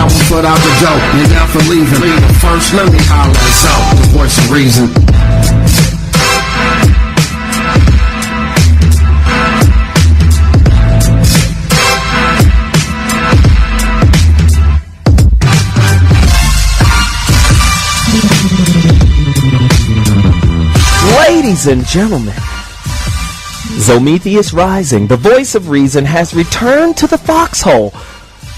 got one foot out the door, you're never leaving. But first, let me holler us out, the voice of reason. Ladies and gentlemen, ZoWilliams Rising, the voice of reason, has returned to the Foxxhole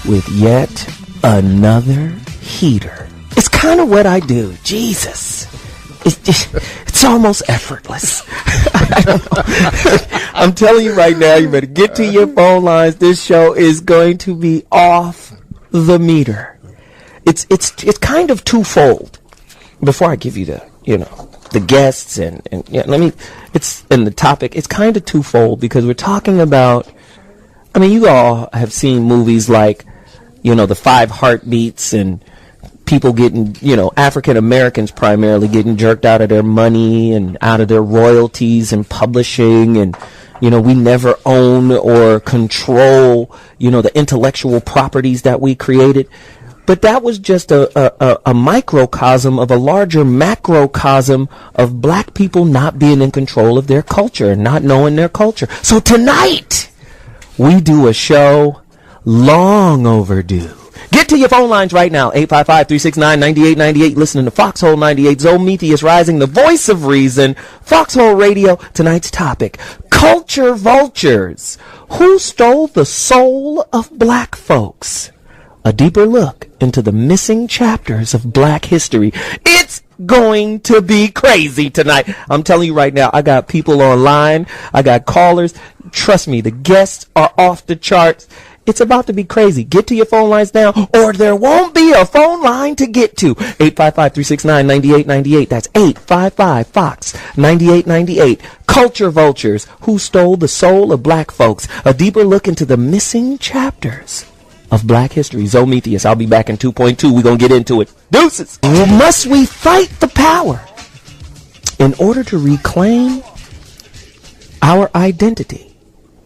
with yet another heater. It's kind of what I do. Jesus. It's almost effortless. I don't know. I'm telling you right now, you better get to your phone lines. This show is going to be off the meter. It's kind of twofold. Before I give you the guests and the topic, it's kind of twofold because we're talking about, I mean, you all have seen movies like, the 5 Heartbeats and people getting, African Americans primarily getting jerked out of their money and out of their royalties and publishing, and, we never own or control, the intellectual properties that we created. But that was just a microcosm of a larger macrocosm of black people not being in control of their culture and not knowing their culture. So tonight, we do a show long overdue. Get to your phone lines right now, 855-369-9898, listening to Foxxhole 98, ZoWilliams Rising, the voice of reason, Foxxhole Radio. Tonight's topic, culture vultures. Who stole the soul of black folks? A deeper look into the missing chapters of black history. It's going to be crazy tonight. I'm telling you right now, I got people online. I got callers. Trust me, the guests are off the charts. It's about to be crazy. Get to your phone lines now, or there won't be a phone line to get to. 855-369-9898. That's 855-FOX-9898. Culture vultures. Who stole the soul of black folks? A deeper look into the missing chapters of black history. ZoWilliams. I'll be back in 2.2. We're going to get into it. Deuces. Must we fight the power in order to reclaim our identity?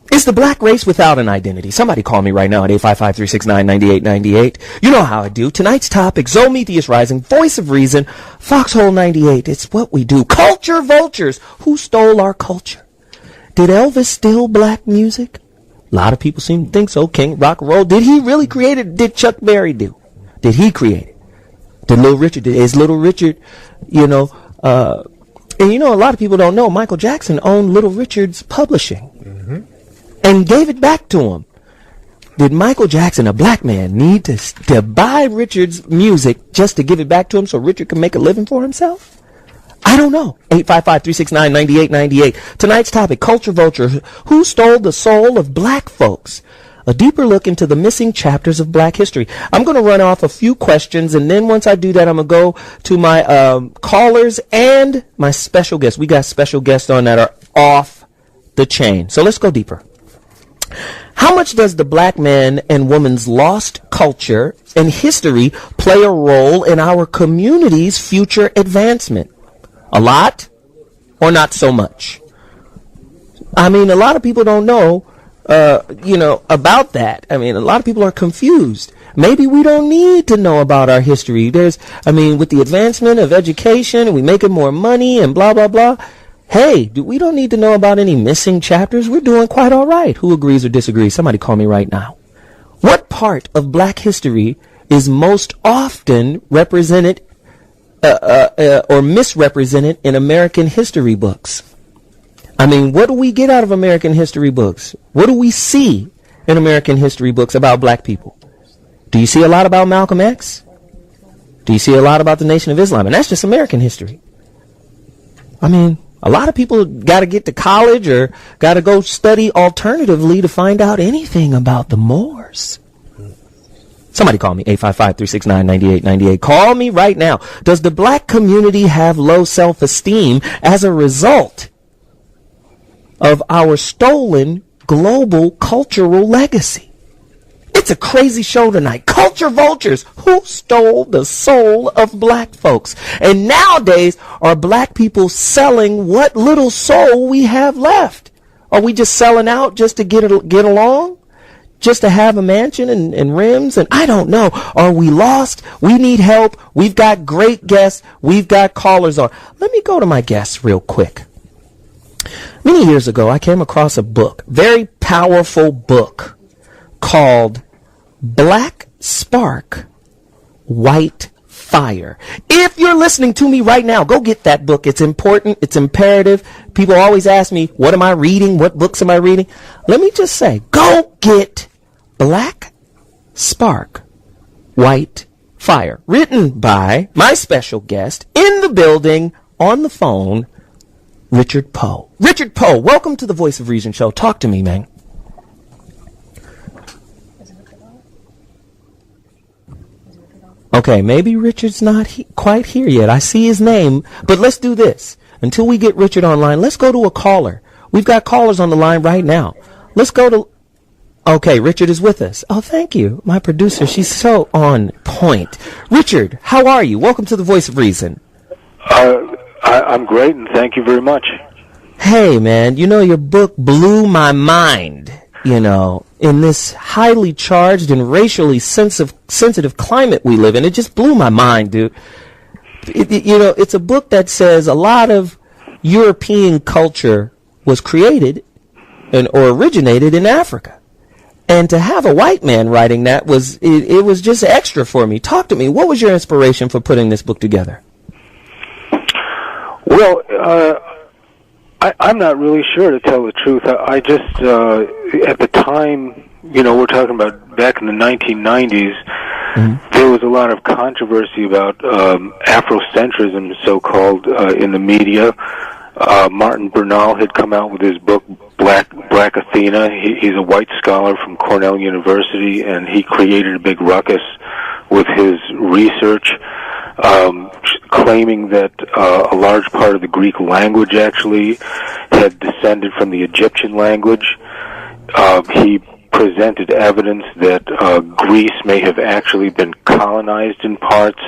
Is the black race without an identity? Somebody call me right now at 855-369-9898. You know how I do. Tonight's topic, ZoWilliams Rising, voice of reason, Foxxhole 98. It's what we do. Culture vultures. Who stole our culture? Did Elvis steal black music? A lot of people seem to think so. King rock and roll. Did he really create it? Did Chuck Berry do? Did he create it? Did Little Richard? Is Little Richard, and a lot of people don't know, Michael Jackson owned Little Richard's publishing and gave it back to him. Did Michael Jackson, a black man, need to buy Richard's music just to give it back to him so Richard can make a living for himself? I don't know. 855-369-9898. Tonight's topic, culture vulture. Who stole the soul of black folks? A deeper look into the missing chapters of black history. I'm going to run off a few questions, and then once I do that, I'm going to go to my callers and my special guests. We got special guests on that are off the chain. So let's go deeper. How much does the black man and woman's lost culture and history play a role in our community's future advancement? A lot or not so much? I mean, a lot of people don't know, about that. I mean, a lot of people are confused. Maybe we don't need to know about our history. With the advancement of education, we making more money and blah, blah, blah. Hey, we don't need to know about any missing chapters. We're doing quite all right. Who agrees or disagrees? Somebody call me right now. What part of black history is most often represented or misrepresented in American history books? I mean, what do we get out of American history books? What do we see in American history books about black people? Do you see a lot about Malcolm X? Do you see a lot about the Nation of Islam? And that's just American history. I mean, a lot of people got to get to college or got to go study alternatively to find out anything about the Moors. Somebody call me, 855-369-9898. Call me right now. Does the black community have low self-esteem as a result of our stolen global cultural legacy? It's a crazy show tonight. Culture vultures. Who stole the soul of black folks? And nowadays, are black people selling what little soul we have left? Are we just selling out just to get along? just to have a mansion and rims? And I don't know. Are we lost? We need help. We've got great guests. We've got callers on. Let me go to my guests real quick. Many years ago, I came across a book, very powerful book, called Black Spark, White Fire. If you're listening to me right now, go get that book. It's important. It's imperative. People always ask me, what am I reading? What books am I reading? Let me just say, go get Black Spark, White Fire, written by my special guest in the building, on the phone, Richard Poe. Richard Poe, welcome to the Voice of Reason show. Talk to me, man. Okay, maybe Richard's not quite here yet. I see his name, but let's do this. Until we get Richard online, let's go to a caller. We've got callers on the line right now. Let's go to... Okay, Richard is with us. Oh, thank you. My producer, she's so on point. Richard, how are you? Welcome to the Voice of Reason. I'm great, and thank you very much. Hey, man, your book blew my mind, in this highly charged and racially sensitive climate we live in. It just blew my mind, dude. It's a book that says a lot of European culture was created or originated in Africa. And to have a white man writing that was just extra for me. Talk to me. What was your inspiration for putting this book together? Well, I'm not really sure, to tell the truth. I just, at the time, we're talking about back in the 1990s, there was a lot of controversy about Afrocentrism, so-called, in the media. Martin Bernal had come out with his book, Black Athena. He's a white scholar from Cornell University, and he created a big ruckus with his research, claiming that a large part of the Greek language actually had descended from the Egyptian language. He presented evidence that Greece may have actually been colonized in parts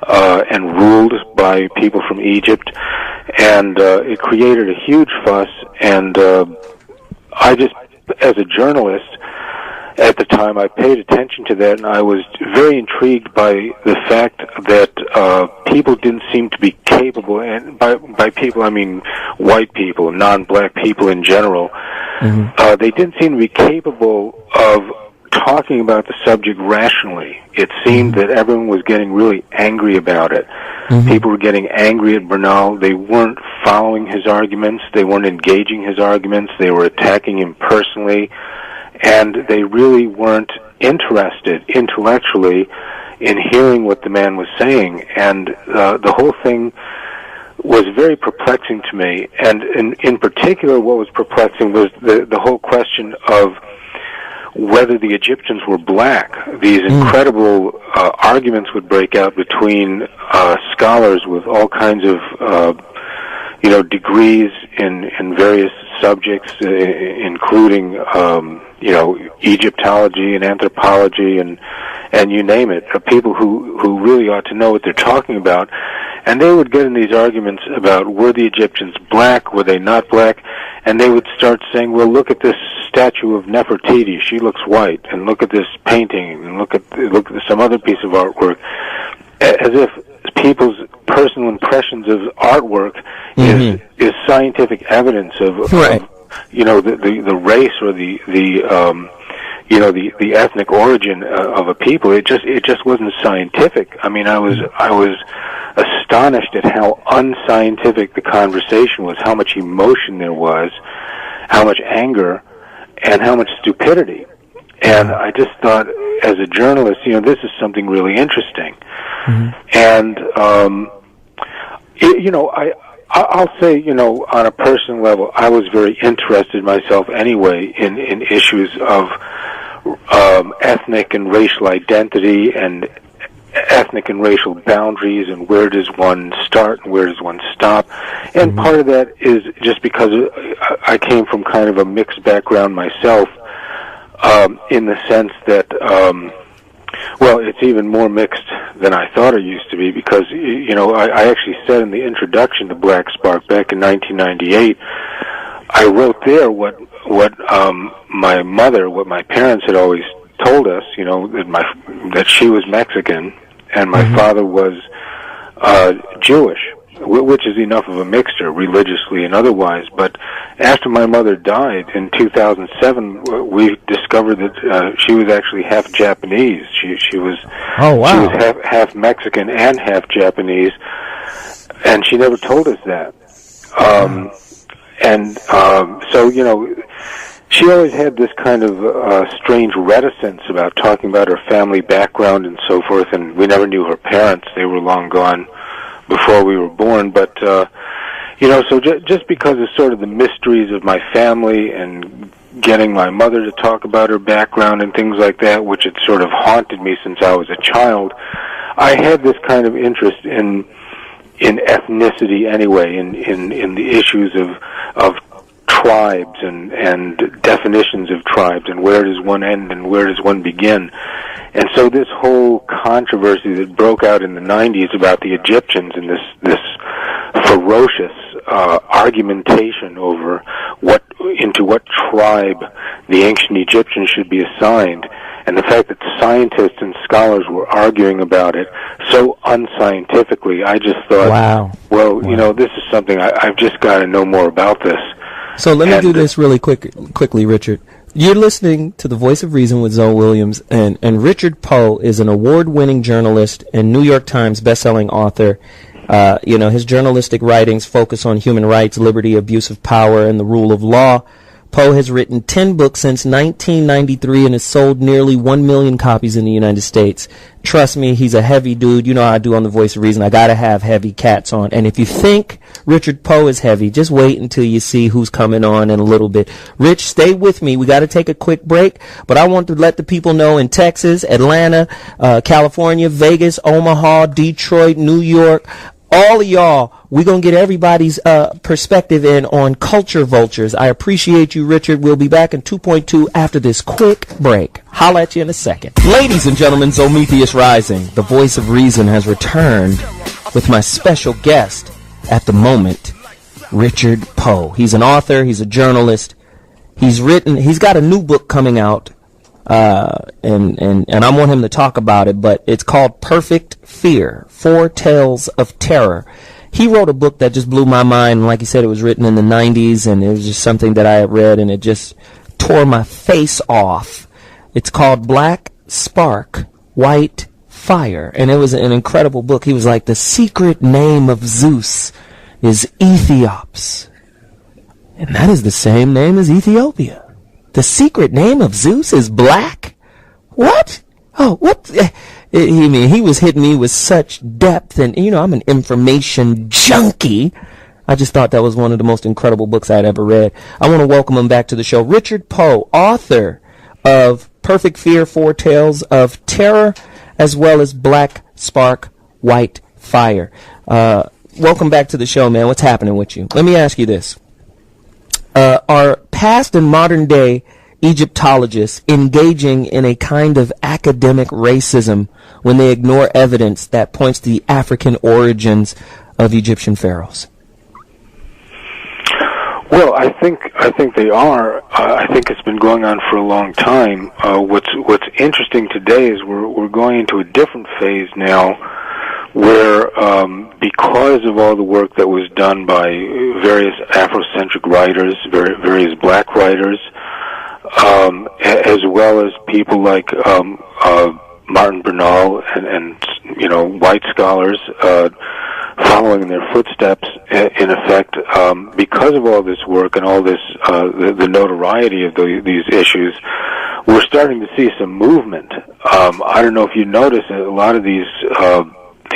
and ruled by people from Egypt, and it created a huge fuss. And I just, as a journalist, at the time, I paid attention to that, and I was very intrigued by the fact that people didn't seem to be capable, and by people I mean white people, non-black people in general. They didn't seem to be capable of talking about the subject rationally. It seemed that everyone was getting really angry about it. People were getting angry at Bernal. They weren't following his arguments. They weren't engaging his arguments. They were attacking him personally. And they really weren't interested intellectually in hearing what the man was saying. And the whole thing was very perplexing to me. And in particular, what was perplexing was the whole question of whether the Egyptians were black. These incredible arguments would break out between scholars with all kinds of degrees in various subjects, including Egyptology and anthropology and you name it. People who really ought to know what they're talking about. And they would get in these arguments about, were the Egyptians black, were they not black? And they would start saying, well, look at this statue of Nefertiti, she looks white, and look at this painting, and look at some other piece of artwork, as if people's personal impressions of artwork is scientific evidence of the race or the ethnic origin of a people. It just wasn't scientific. I mean, I was astonished at how unscientific the conversation was, how much emotion there was, how much anger, and how much stupidity. And I just thought, as a journalist, this is something really interesting. And I'll say, on a personal level, I was very interested myself anyway in issues of ethnic and racial identity and ethnic and racial boundaries, and where does one start and where does one stop. And part of that is just because I came from kind of a mixed background myself, in the sense that, it's even more mixed than I thought it used to be, because, I actually said in the introduction to Black Spark back in 1998, I wrote there what what my parents had always told us, that she was Mexican and my father was Jewish, which is enough of a mixture religiously and otherwise. But after my mother died in 2007, we discovered that she was actually half Japanese. She was she was half Mexican and half Japanese, and she never told us that. So she always had this kind of strange reticence about talking about her family background and so forth, and we never knew her parents. They were long gone before we were born. But, so just because of sort of the mysteries of my family and getting my mother to talk about her background and things like that, which had sort of haunted me since I was a child, I had this kind of interest in ethnicity anyway, in the issues of tribes and definitions of tribes, and where does one end and where does one begin. And so this whole controversy that broke out in the 90s about the Egyptians and this ferocious argumentation over into what tribe the ancient Egyptians should be assigned, and the fact that scientists and scholars were arguing about it so unscientifically, I just thought, this is something I've just got to know more about this. So let me do this really quickly, Richard. You're listening to The Voice of Reason with ZoWilliams, and Richard Poe is an award-winning journalist and New York Times best-selling author. His journalistic writings focus on human rights, liberty, abuse of power, and the rule of law. Poe has written 10 books since 1993 and has sold nearly 1 million copies in the United States. Trust me, he's a heavy dude. You know how I do on The Voice of Reason. I gotta have heavy cats on. And if you think Richard Poe is heavy, just wait until you see who's coming on in a little bit. Rich, stay with me. We gotta take a quick break, but I want to let the people know in Texas, Atlanta, California, Vegas, Omaha, Detroit, New York, all of y'all, we're going to get everybody's perspective in on culture vultures. I appreciate you, Richard. We'll be back in 2.2 after this quick break. Holla at you in a second. Ladies and gentlemen, Zometheus Rising, the voice of reason, has returned with my special guest at the moment, Richard Poe. He's an author. He's a journalist. He's got a new book coming out. And I want him to talk about it, but it's called Perfect Fear, 4 Tales of Terror. He wrote a book that just blew my mind. Like he said, it was written in the 90s, and it was just something that I had read, and it just tore my face off. It's called Black Spark, White Fire, and it was an incredible book. He was like, the secret name of Zeus is Ethiops, and that is the same name as Ethiopia. The secret name of Zeus is Black? What? Oh, what? He was hitting me with such depth, and, I'm an information junkie. I just thought that was one of the most incredible books I'd ever read. I want to welcome him back to the show. Richard Poe, author of Perfect Fear, 4 Tales of Terror, as well as Black Spark, White Fire. Welcome back to the show, man. What's happening with you? Let me ask you this. Are past and modern day Egyptologists engaging in a kind of academic racism when they ignore evidence that points to the African origins of Egyptian pharaohs? Well, I think they are. I think it's been going on for a long time. What's interesting today is we're going into a different phase now, where because of all the work that was done by various Afrocentric writers, various black writers, as well as people like Martin Bernal and white scholars following in their footsteps, in effect, because of all this work and all this the notoriety of these issues, we're starting to see some movement. I don't know if you notice a lot of these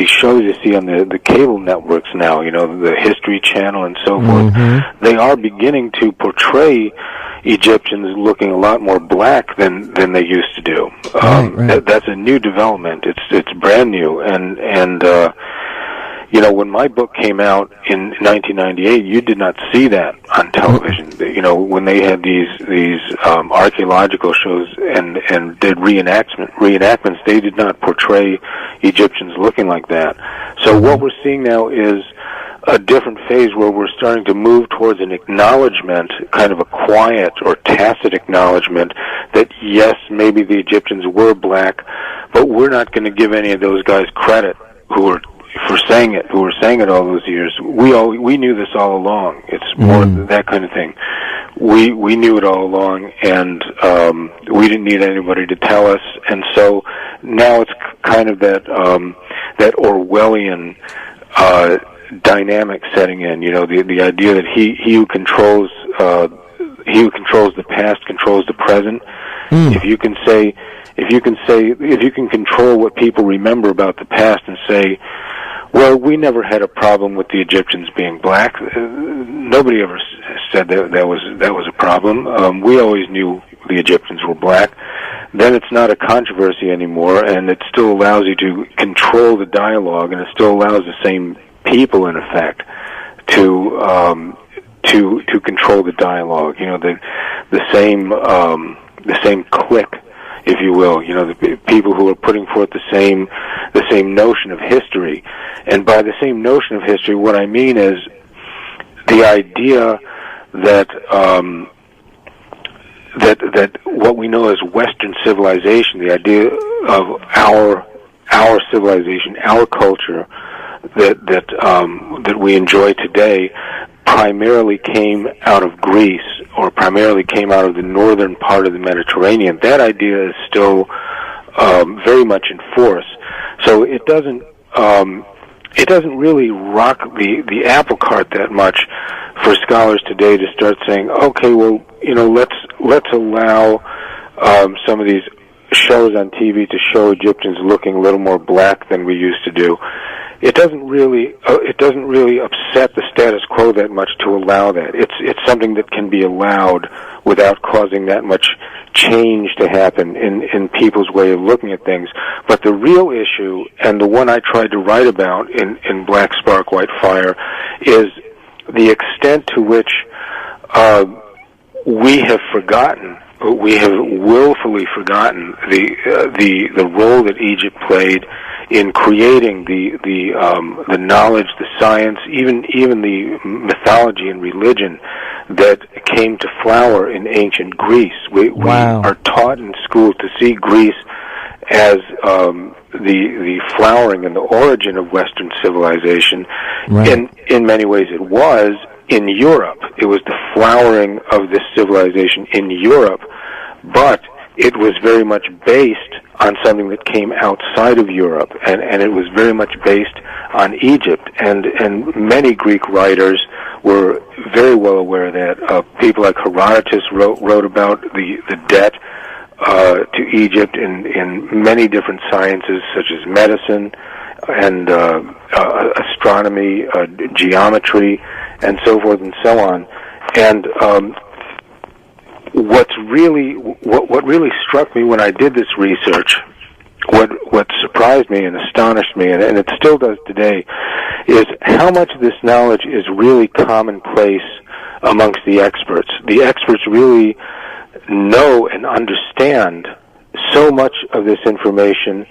shows you see on the cable networks now, the History Channel and so forth, they are beginning to portray Egyptians looking a lot more black than they used to do. Right. That's a new development. It's brand new, and when my book came out in 1998, you did not see that on television. When they had these archaeological shows and did reenactments, they did not portray Egyptians looking like that. So what we're seeing now is a different phase where we're starting to move towards an acknowledgement, kind of a quiet or tacit acknowledgement that yes, maybe the Egyptians were black, but we're not going to give any of those guys credit who were saying it all those years. We knew this all along. It's more that kind of thing. We knew it all along, and we didn't need anybody to tell us. And so now it's kind of that Orwellian dynamic setting in. You know, the idea that he who controls the past controls the present. If you can control what people remember about the past and say, well, we never had a problem with the Egyptians being black. Nobody ever said that was a problem. We always knew the Egyptians were black. Then it's not a controversy anymore, and it still allows you to control the dialogue, and it still allows the same people, in effect, to control the dialogue. You know, the same clique, if you will. You know, the people who are putting forth the same notion of history. And by the same notion of history, what I mean is the idea that that what we know as Western civilization, the idea of our civilization, our culture, that we enjoy today, primarily came out of Greece, or primarily came out of the northern part of the Mediterranean. That idea is still very much in force. So it doesn't really rock the apple cart that much for scholars today to start saying, okay, well, you know, let's allow some of these shows on TV to show Egyptians looking a little more black than we used to do. It doesn't really upset the status quo that much to allow that. It's something that can be allowed without causing that much change to happen in people's way of looking at things. But the real issue, and the one I tried to write about in Black Spark, White Fire, is the extent to which we have willfully forgotten the role that Egypt played in creating the knowledge, the science, even the mythology and religion that came to flower in ancient Greece. We are taught in school to see Greece as the flowering and the origin of Western civilization. Right. In many ways it was. In Europe, it was the flowering of this civilization in Europe, but it was very much based on something that came outside of Europe, and it was very much based on Egypt. And many Greek writers were very well aware of that. People like Herodotus wrote about the debt to Egypt in many different sciences, such as medicine and astronomy, geometry, and so forth and so on. And what really struck me when I did this research, what surprised me and astonished me, and it still does today, is how much of this knowledge is really commonplace amongst the experts. The experts really know and understand so much of this information,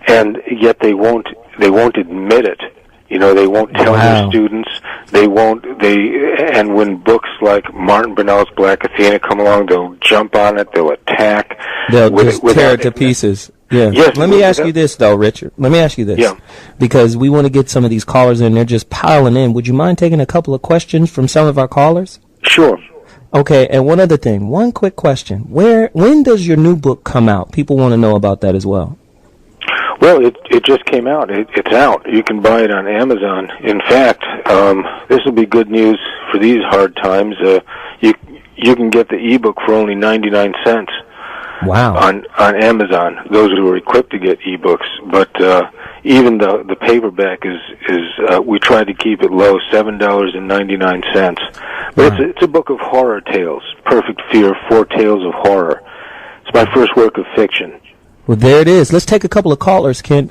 and yet they won't admit it. You know, they won't tell their students. And when books like Martin Brunell's Black Athena come along, they'll jump on it, they'll attack. They'll just tear it to pieces. Yeah. Yes, Let me ask you this, though, Richard. Let me ask you this. Yeah. Because we want to get some of these callers in. They're just piling in. Would you mind taking a couple of questions from some of our callers? Sure. Okay, and one other thing. One quick question. When does your new book come out? People want to know about that as well. Well, it just came out. It's out. You can buy it on Amazon. In fact, this will be good news for these hard times. You can get the ebook for only 99 cents. Wow. On Amazon. Those who are equipped to get ebooks, but even the paperback is we tried to keep it low, $7.99. But it's a book of horror tales. Perfect Fear, 4 tales of horror. It's my first work of fiction. Well, there it is. Let's take a couple of callers, Ken.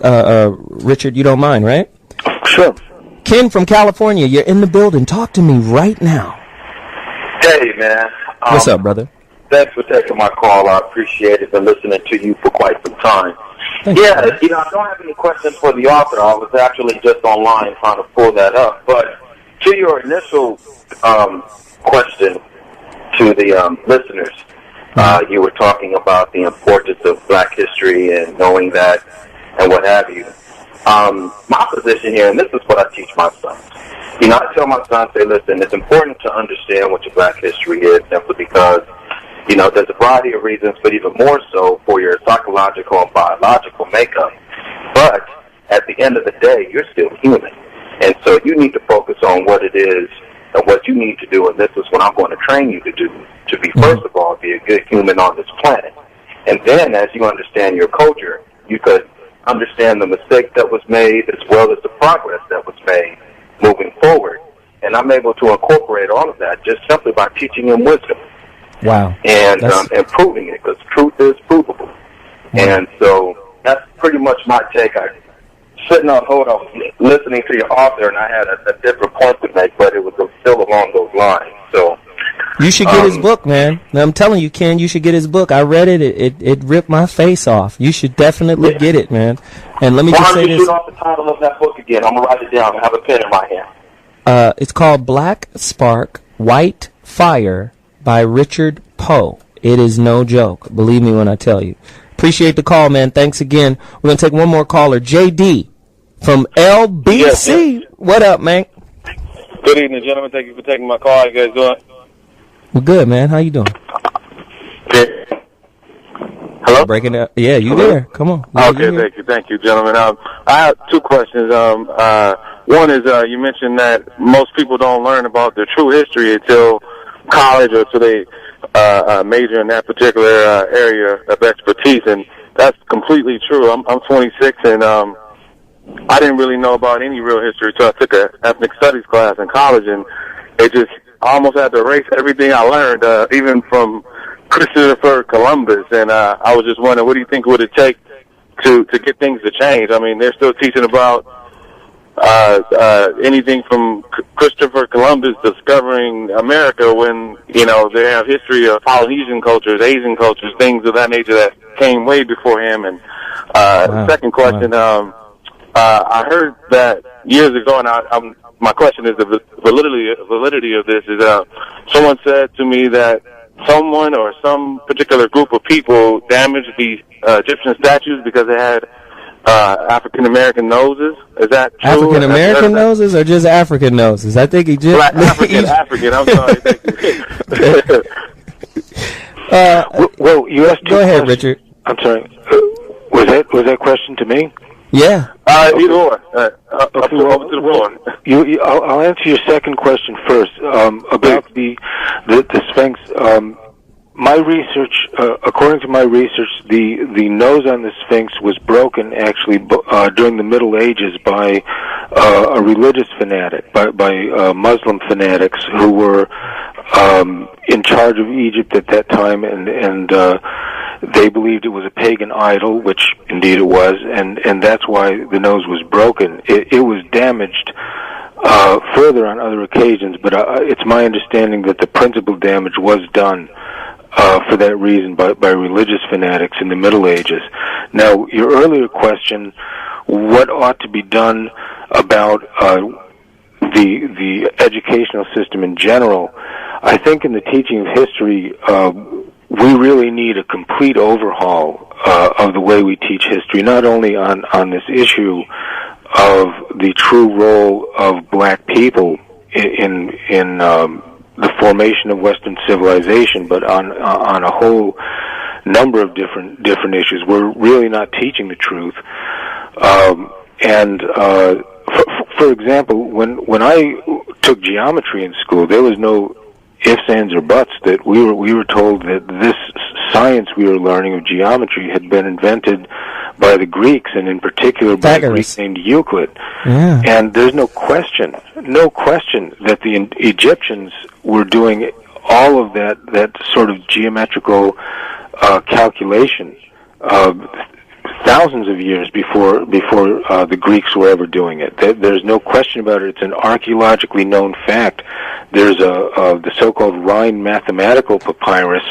Richard, you don't mind, right? Sure. Ken from California, you're in the building. Talk to me right now. Hey, man. What's up, brother? Thanks for taking my call. I appreciate it. Been listening to you for quite some time. Thanks, I don't have any questions for the author. I was actually just online trying to pull that up. But to your initial question to the listeners, you were talking about the importance of Black history and knowing that and what have you. My position here, and this is what I teach my sons. You know, I tell my sons, say, listen, it's important to understand what your Black history is simply because, you know, there's a variety of reasons, but even more so for your psychological and biological makeup. But at the end of the day, you're still human. And so you need to focus on what it is and what you need to do, and this is what I'm going to train you to do, to be, first of all, be a good human on this planet. And then as you understand your culture, you could understand the mistake that was made as well as the progress that was made moving forward. And I'm able to incorporate all of that just simply by teaching them wisdom. Wow. And proving it, because truth is provable. Wow. And so that's pretty much my take. Sitting on hold, I was listening to your author, and I had a different point to make, but it was still along those lines. So you should get his book, man. I'm telling you, Ken, you should get his book. I read it. It ripped my face off. You should definitely get it, man. And let me just say this. Shoot off the title of that book again. I'm going to write it down. I have a pen in my hand. It's called Black Spark, White Fire by Richard Poe. It is no joke. Believe me when I tell you. Appreciate the call, man. Thanks again. We're going to take one more caller. JD from LBC. Yes. What up, man? Good evening, gentlemen. Thank you for taking my call. How you guys doing? Well, good, man. How you doing? Good. Hello? Breaking up. Yeah, you there. Come on. Yeah, okay, thank you, gentlemen. I have two questions. One is you mentioned that most people don't learn about their true history until college or until they major in that particular area of expertise, and that's completely true. I'm 26, and I didn't really know about any real history until I took an ethnic studies class in college, and it just I almost had to erase everything I learned, even from Christopher Columbus. And I was just wondering, what do you think would it take to get things to change? I mean, they're still teaching about anything from Christopher Columbus discovering America when, you know, they have history of Polynesian cultures, Asian cultures, things of that nature that came way before him. And second question, I heard that years ago, and my question is the validity of this is someone said to me that someone or some particular group of people damaged the Egyptian statues because they had African American noses. Is that true? African American noses or just African noses? I think he just African. I'm sorry. Well, you asked. Go ahead, Richard. I'm sorry. Was that question to me? Yeah. Either or. Over to the floor. I'll answer your second question first about the Sphinx. My research, according to my research, the nose on the Sphinx was broken actually during the Middle Ages by a religious fanatic, by Muslim fanatics who were in charge of Egypt at that time, and they believed it was a pagan idol, which indeed it was, and that's why the nose was broken. It was damaged further on other occasions, but it's my understanding that the principal damage was done for that reason by religious fanatics in the Middle Ages. Now, your earlier question, what ought to be done about the educational system in general, I think in the teaching of history, we really need a complete overhaul of the way we teach history, not only on this issue of the true role of black people in the formation of Western civilization, but on a whole number of different issues. We're really not teaching the truth. For example, when I took geometry in school, there was no ifs, ands, or buts that we were told that this science we were learning of geometry had been invented by the Greeks, and in particular by a Greek named Euclid. Yeah. And there's no question that the Egyptians were doing all of that sort of geometrical calculation thousands of years before the Greeks were ever doing it. There's no question about it. It's an archaeologically known fact. There's the so-called Rhine mathematical papyrus,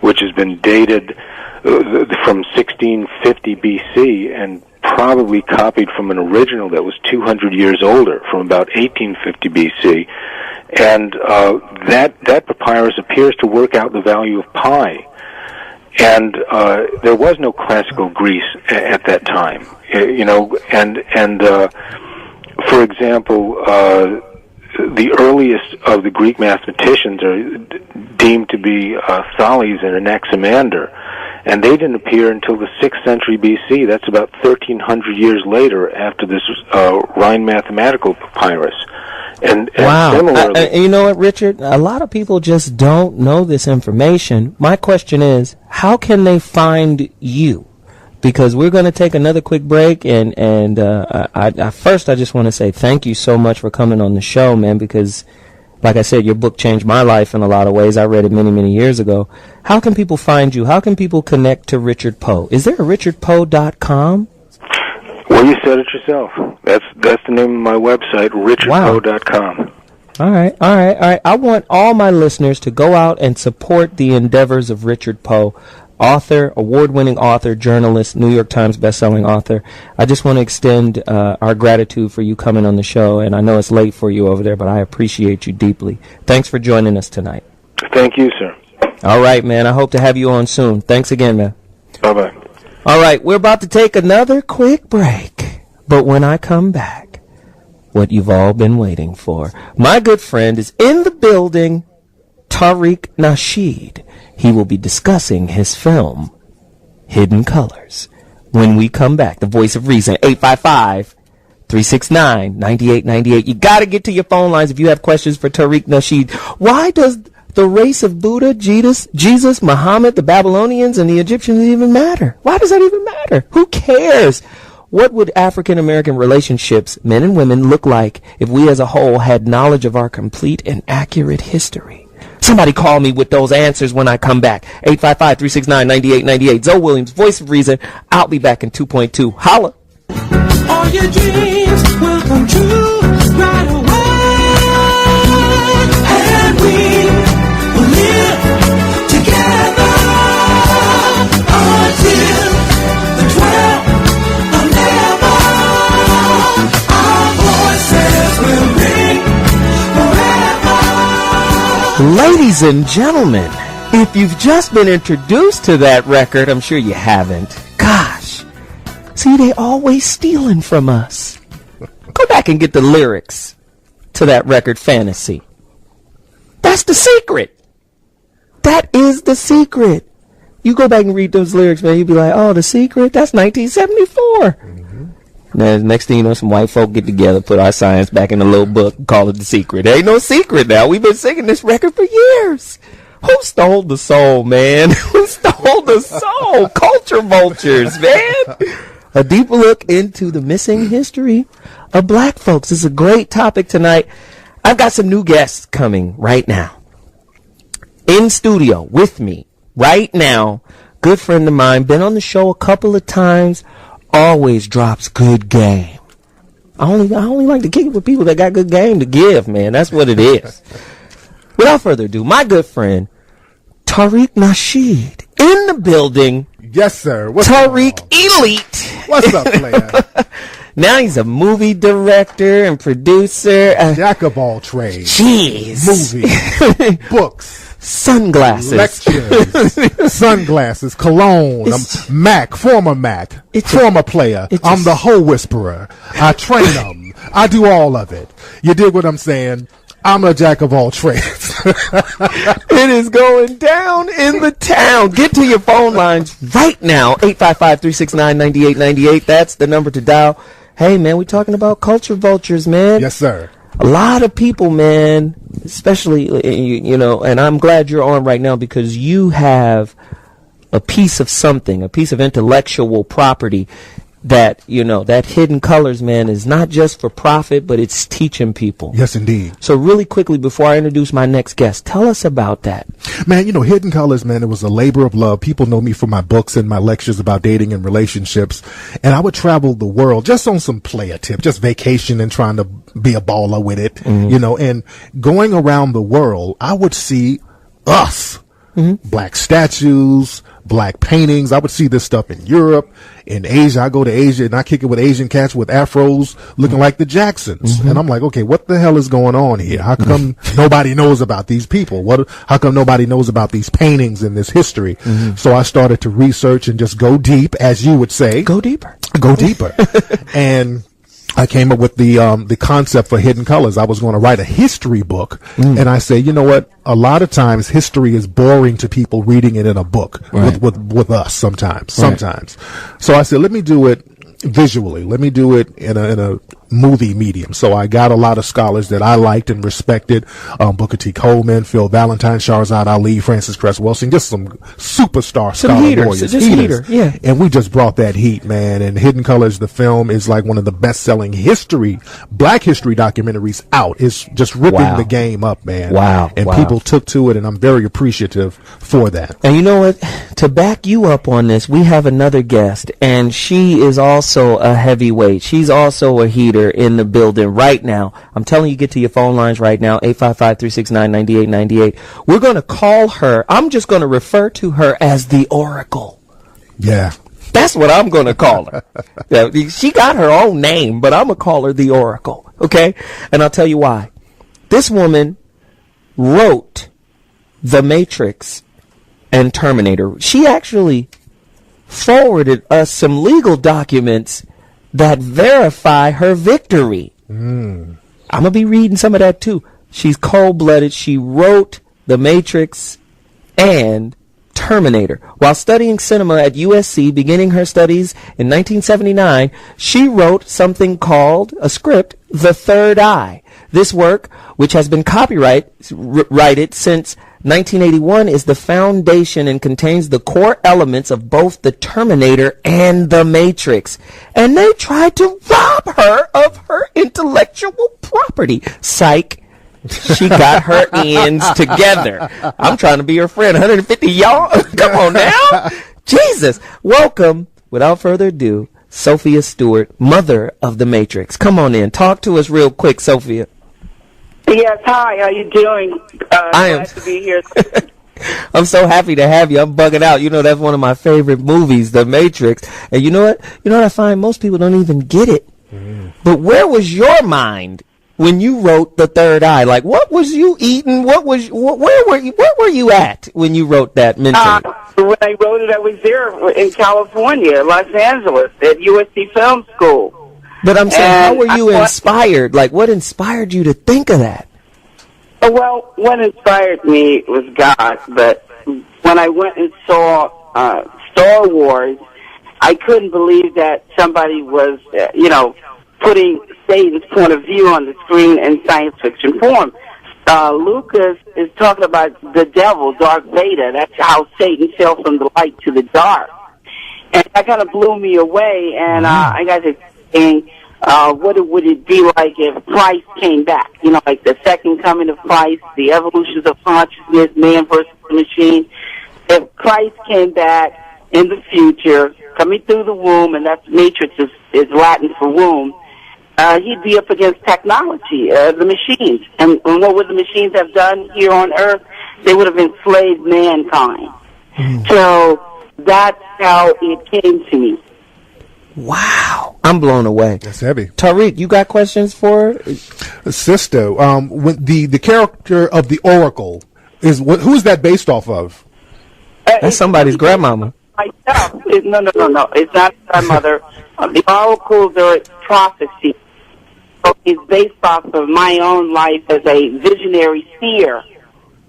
which has been dated from 1650 BC and probably copied from an original that was 200 years older, from about 1850 BC, and that papyrus appears to work out the value of pi. And there was no classical Greece at that time, and for example, the earliest of the Greek mathematicians are deemed to be Thales and Anaximander, and they didn't appear until the 6th century BC. That's about 1,300 years later after this Rhine mathematical papyrus. And wow. Similarly, You know what, Richard? A lot of people just don't know this information. My question is, how can they find you? Because we're going to take another quick break, and first I just want to say thank you so much for coming on the show, man, because, like I said, your book changed my life in a lot of ways. I read it many, many years ago. How can people find you? How can people connect to Richard Poe? Is there a richardpoe.com? Well, you said it yourself. That's the name of my website, richardpoe.com. All right. I want all my listeners to go out and support the endeavors of Richard Poe, author, award-winning author, journalist, New York Times best-selling author. I just want to extend our gratitude for you coming on the show, and I know it's late for you over there, but I appreciate you deeply. Thanks for joining us tonight. Thank you, sir. All right, man. I hope to have you on soon. Thanks again, man. Bye-bye. All right, we're about to take another quick break. But when I come back, what you've all been waiting for. My good friend is in the building, Tariq Nasheed. He will be discussing his film, Hidden Colors. When we come back, the voice of reason, 855-369-9898. You got to get to your phone lines if you have questions for Tariq Nasheed. Why does the race of Buddha, Jesus, Muhammad, the Babylonians, and the Egyptians even matter? Why does that even matter? Who cares? What would African-American relationships, men and women, look like if we as a whole had knowledge of our complete and accurate history? Somebody call me with those answers when I come back. 855-369-9898. ZoWilliams, voice of reason. I'll be back in 2.2. Holla. All your dreams will come true right away. And we will live together until the 12th of never. Our voices will ring forever. Ladies and gentlemen, if you've just been introduced to that record, I'm sure you haven't. Gosh. See, they always stealing from us. Go back and get the lyrics to that record, Fantasy. That's the secret. That is the secret. You go back and read those lyrics, man, you'll be like, oh, the secret? That's 1974. Now, next thing you know, some white folk get together, put our science back in a little book, and call it the secret. There ain't no secret now. We've been singing this record for years. Who stole the soul, man? Who stole the soul? Culture vultures, man. A deeper look into the missing history of black folks. This is a great topic tonight. I've got some new guests coming right now. In studio with me right now, good friend of mine, been on the show a couple of times, always drops good game. I only like to kick it with people that got good game to give, man. That's what it is. Without further ado, my good friend, Tariq Nasheed, in the building. Yes, sir. What's Tariq Elite. What's up, player? Now he's a movie director and producer. Jack of all trades. Jeez. Movies, books, sunglasses, lectures, sunglasses, cologne. I'm former player. I'm the hoe whisperer. I train them. I do all of it. You dig what I'm saying? I'm a jack of all trades. It is going down in the town. Get to your phone lines right now. 855-369-9898. That's the number to dial. Hey, man, we're talking about culture vultures, man. Yes, sir. A lot of people, man, especially, you know, and I'm glad you're on right now because you have a piece of something, a piece of intellectual property that, you know, that Hidden Colors, man, is not just for profit, but it's teaching people. Yes, indeed. So really quickly, before I introduce my next guest, tell us about that. Man, you know, Hidden Colors, man, it was a labor of love. People know me for my books and my lectures about dating and relationships. And I would travel the world just on some player tip, just vacation and trying to be a baller with it, you know, and going around the world, I would see us. Black statues, black paintings. I would see this stuff in Europe, in Asia. I go to Asia and I kick it with Asian cats with afros looking like the Jacksons. And I'm like, okay, what the hell is going on here? How come nobody knows about these people? How come nobody knows about these paintings and this history? So I started to research and just go deep, as you would say. Go deeper. Go deeper. And I came up with the concept for Hidden Colors. I was going to write a history book, and I say, you know what? A lot of times history is boring to people reading it in a book with us sometimes. So I said, let me do it visually. Let me do it in a movie medium. So I got a lot of scholars that I liked and respected. Booker T. Coleman, Phil Valentine, Shahrazad Ali, Francis Cress Wilson, just some superstar scholar warriors. Yeah. And we just brought that heat, man. And Hidden Colors, the film, is like one of the best-selling black history documentaries out. It's just ripping the game up, man. Wow. And people took to it, and I'm very appreciative for that. And you know what? To back you up on this, we have another guest, and she is also a heavyweight. She's also a heater in the building right now. I'm telling you, get to your phone lines right now, 855-369-9898. We're going to call her. I'm just going to refer to her as the Oracle. Yeah. That's what I'm going to call her. Yeah, she got her own name, but I'm going to call her the Oracle. Okay? And I'll tell you why. This woman wrote The Matrix and Terminator. She actually forwarded us some legal documents that verify her victory. I'm going to be reading some of that too. She's cold-blooded. She wrote The Matrix and Terminator. While studying cinema at USC, beginning her studies in 1979, she wrote something called a script, The Third Eye. This work, which has been copyrighted since 1981, is the foundation and contains the core elements of both the Terminator and the Matrix. And they tried to rob her of her intellectual property. Psych. She got her ends together. I'm trying to be her friend. 150 y'all. Come on now. Jesus. Welcome, without further ado, Sophia Stewart, mother of the Matrix. Come on in. Talk to us real quick, Sophia. Yes, hi. How you doing? I am glad to be here. I'm so happy to have you. I'm bugging out. You know, that's one of my favorite movies, The Matrix. And you know what? You know what I find? Most people don't even get it. But where was your mind when you wrote The Third Eye? Like, what was you eating? Where were you at when you wrote that mentally? When I wrote it, I was there in California, Los Angeles, at USC Film School. But I'm saying, how were you inspired? Like, what inspired you to think of that? Well, what inspired me was God, but when I went and saw Star Wars, I couldn't believe that somebody was, putting Satan's point of view on the screen in science fiction form. Lucas is talking about the devil, Darth Vader. That's how Satan fell from the light to the dark. And that kind of blew me away, and I got to thinking, what would it be like if Christ came back? You know, like the second coming of Christ, the evolutions of consciousness, man versus the machine. If Christ came back in the future, coming through the womb, and that's matrix is Latin for womb, he'd be up against technology, the machines. And what would the machines have done here on Earth? They would have enslaved mankind. So that's how it came to me. Wow. I'm blown away. That's heavy. Tariq, you got questions for Sister? When the character of the Oracle is who's that based off of? That's somebody's grandmama. Myself. No. It's not grandmother. The oracles are prophecy. So it's based off of my own life as a visionary seer.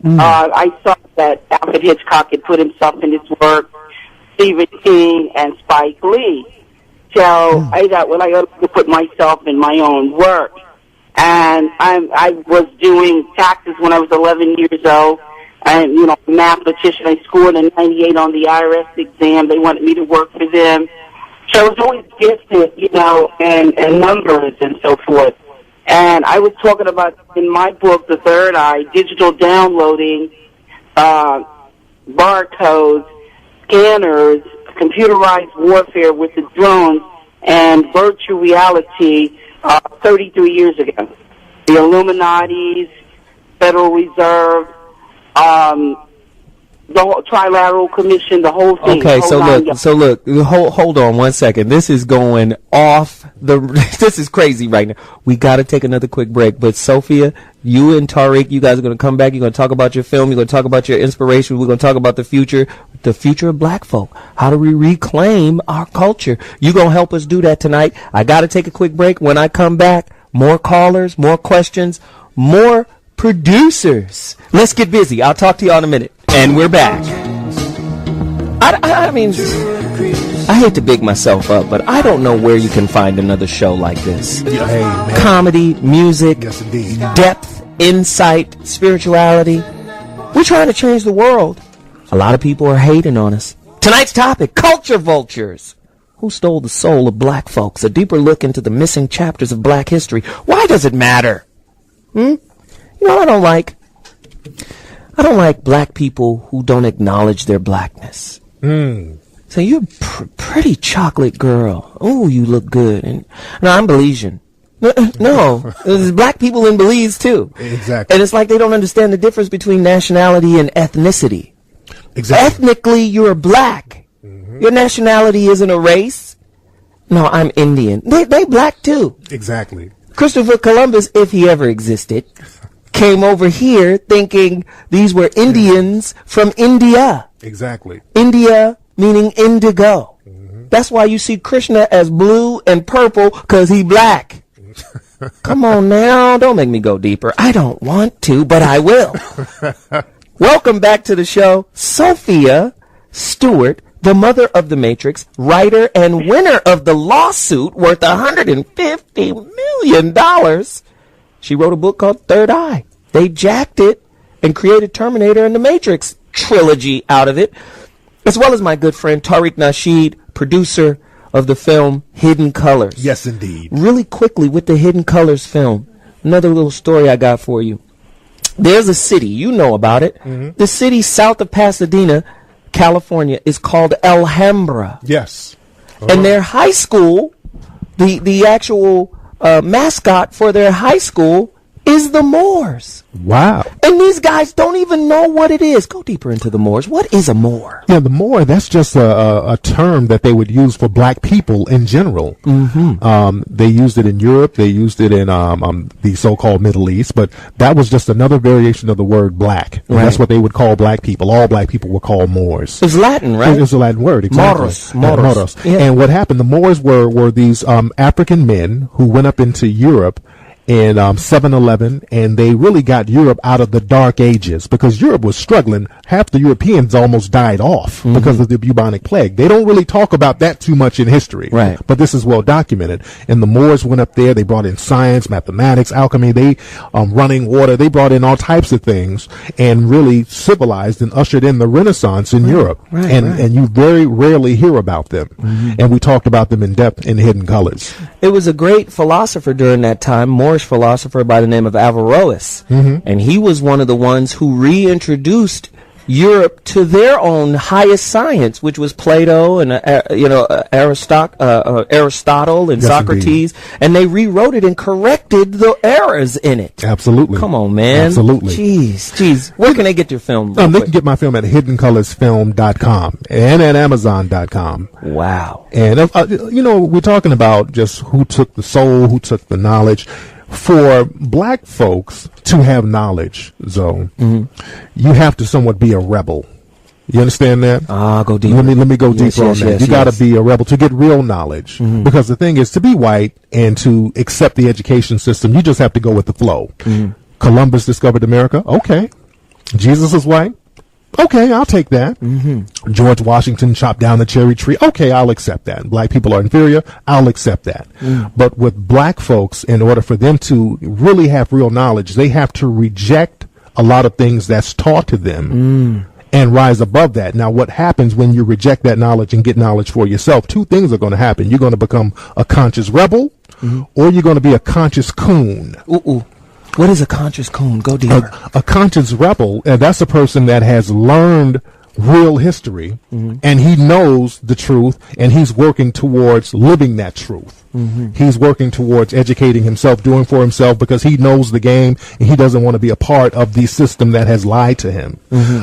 I saw that Alfred Hitchcock had put himself in his work, Stephen King, and Spike Lee. So I thought, well, I got to put myself in my own work. And I was doing taxes when I was 11 years old. And, mathematician, I scored a 98 on the IRS exam. They wanted me to work for them. So I was always gifted, and numbers and so forth. And I was talking about, in my book, The Third Eye, digital downloading, barcodes, scanners, computerized warfare with the drones, and virtual reality 33 years ago. The Illuminati's, Federal Reserve, the whole Trilateral Commission, the whole thing. Okay, so look, hold on 1 second. This is going off the. This is crazy right now. We got to take another quick break. But Sophia, you and Tariq, you guys are going to come back. You're going to talk about your film. You're going to talk about your inspiration. We're going to talk about the future of black folk. How do we reclaim our culture? You're going to help us do that tonight. I got to take a quick break. When I come back, more callers, more questions, more producers. Let's get busy. I'll talk to you all in a minute. And we're back. I mean, I hate to big myself up, but I don't know where you can find another show like this. Hey, man. Comedy, music, Yes, indeed. depth, insight, spirituality. We're trying to change the world. A lot of people are hating on us. Tonight's topic, culture vultures. Who stole the soul of black folks? A deeper look into the missing chapters of black history. Why does it matter? You know, I don't like black people who don't acknowledge their blackness. So you're pretty chocolate girl. Oh, you look good. And no, I'm Belizean. No, there's black people in Belize too. Exactly. And it's like they don't understand the difference between nationality and ethnicity. Exactly. Ethnically, you're black. Your nationality isn't a race. No, I'm Indian. They black too. Exactly. Christopher Columbus, if he ever existed, came over here thinking these were Indians from India. Exactly. India meaning indigo. That's why you see Krishna as blue and purple, because he black. Come on now, don't make me go deeper. I don't want to, but I will. Welcome back to the show, Sophia Stewart, the mother of the Matrix, writer and winner of the lawsuit worth $150 million. She wrote a book called Third Eye. They jacked it and created Terminator and the Matrix trilogy out of it, as well as my good friend Tariq Nasheed, producer of the film Hidden Colors. Yes, indeed. Really quickly with the Hidden Colors film, another little story I got for you. There's a city, you know about it. The city south of Pasadena, California, is called Alhambra. Yes. And their high school, the actual mascot for their high school is the Moors. Wow. And these guys don't even know what it is. Go deeper into the Moors. What is a Moor? Yeah, the Moor, that's just a term that they would use for black people in general. They used it in Europe. They used it in the so-called Middle East. But that was just another variation of the word black. And that's what they would call black people. All black people were called Moors. It's Latin, right? It's a Latin word, exactly. Moros. Yeah. And what happened, the Moors were these African men who went up into Europe in 711, and they really got Europe out of the Dark Ages because Europe was struggling. Half the Europeans almost died off because of the bubonic plague. They don't really talk about that too much in history, right? But this is well documented. And the Moors went up there. They brought in science, mathematics, alchemy. They running water. They brought in all types of things and really civilized and ushered in the Renaissance in Europe. And you very rarely hear about them. And we talked about them in depth in Hidden Colors. It was a great philosopher during that time, Moorish philosopher by the name of Averroes. And he was one of the ones who reintroduced Europe to their own highest science, which was Plato and Aristotle and Socrates, and they rewrote it and corrected the errors in it. Absolutely. Come on, man. Absolutely. Jeez. Where can they get your film? They can get my film at hiddencolorsfilm.com and at amazon.com. Wow. And we're talking about just who took the soul, who took the knowledge. For black folks to have knowledge, Zoe, you have to somewhat be a rebel. You understand that? Go deeper. Let me go deeper on that. You got to be a rebel to get real knowledge. Because the thing is, to be white and to accept the education system, you just have to go with the flow. Columbus discovered America. Okay. Jesus is white. Okay, I'll take that. George Washington chopped down the cherry tree. Okay, I'll accept that. Black people are inferior. I'll accept that. But with black folks, in order for them to really have real knowledge, they have to reject a lot of things that's taught to them and rise above that. Now, what happens when you reject that knowledge and get knowledge for yourself? Two things are going to happen. You're going to become a conscious rebel or you're going to be a conscious coon. What is a conscious coon? Go deeper. A conscious rebel, that's a person that has learned real history, and he knows the truth, and he's working towards living that truth. He's working towards educating himself, doing for himself, because he knows the game, and he doesn't want to be a part of the system that has lied to him.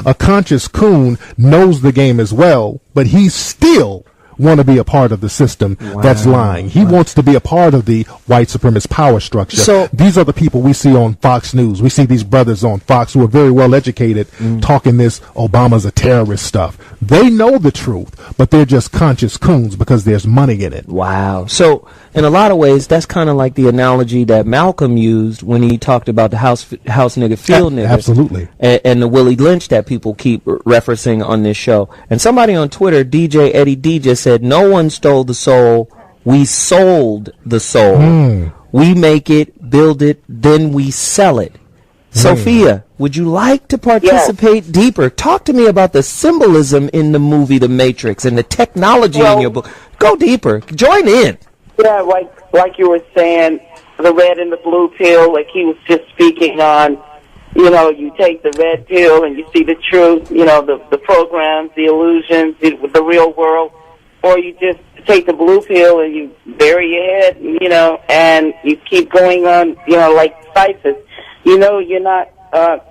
A conscious coon knows the game as well, but he's still want to be a part of the system that's lying. He wants to be a part of the white supremacist power structure. So these are the people we see on Fox News. We see these brothers on Fox who are very well educated talking this Obama's a terrorist stuff. They know the truth, but they're just conscious coons because there's money in it. Wow. So in a lot of ways, that's kind of like the analogy that Malcolm used when he talked about the house nigga, field nigga. Absolutely. And the Willie Lynch that people keep referencing on this show. And somebody on Twitter, DJ Eddie D, just said, no one stole the soul. We sold the soul. We make it, build it, then we sell it. Sophia, would you like to participate deeper? Talk to me about the symbolism in the movie The Matrix and the technology in your book. Go deeper. Join in. Yeah, like you were saying, the red and the blue pill, like he was just speaking on, you know, you take the red pill and you see the truth, you know, the programs, the illusions, the real world, or you just take the blue pill and you bury your head, you know, and you keep going on, you know, like Cyphers. You know, you're not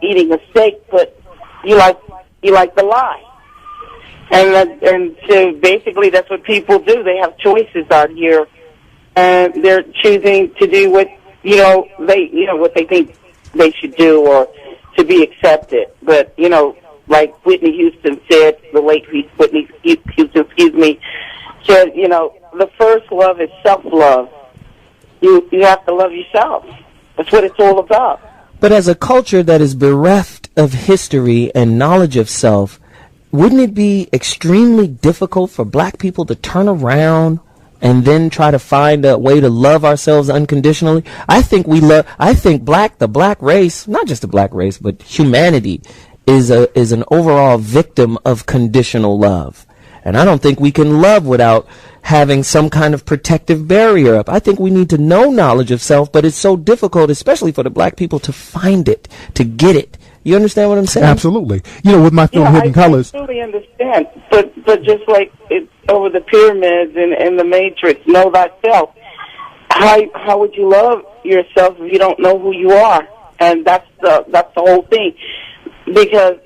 eating a steak, but you like the lie. And so basically that's what people do. They have choices out here, and they're choosing to do what, what they think they should do or to be accepted. But, you know, like Whitney Houston said, the late Whitney Houston, said, you know, the first love is self-love. You have to love yourself. That's what it's all about. But as a culture that is bereft of history and knowledge of self, wouldn't it be extremely difficult for black people to turn around and then try to find a way to love ourselves unconditionally? I think the black race, not just the black race, but humanity is an overall victim of conditional love. And I don't think we can love without having some kind of protective barrier up. I think we need to know knowledge of self, but it's so difficult, especially for the black people, to find it, to get it. You understand what I'm saying? Absolutely. You know, with my film Hidden Colors. I totally understand. But just like it's over the pyramids and the Matrix, know thyself. How would you love yourself if you don't know who you are? And that's the whole thing. Because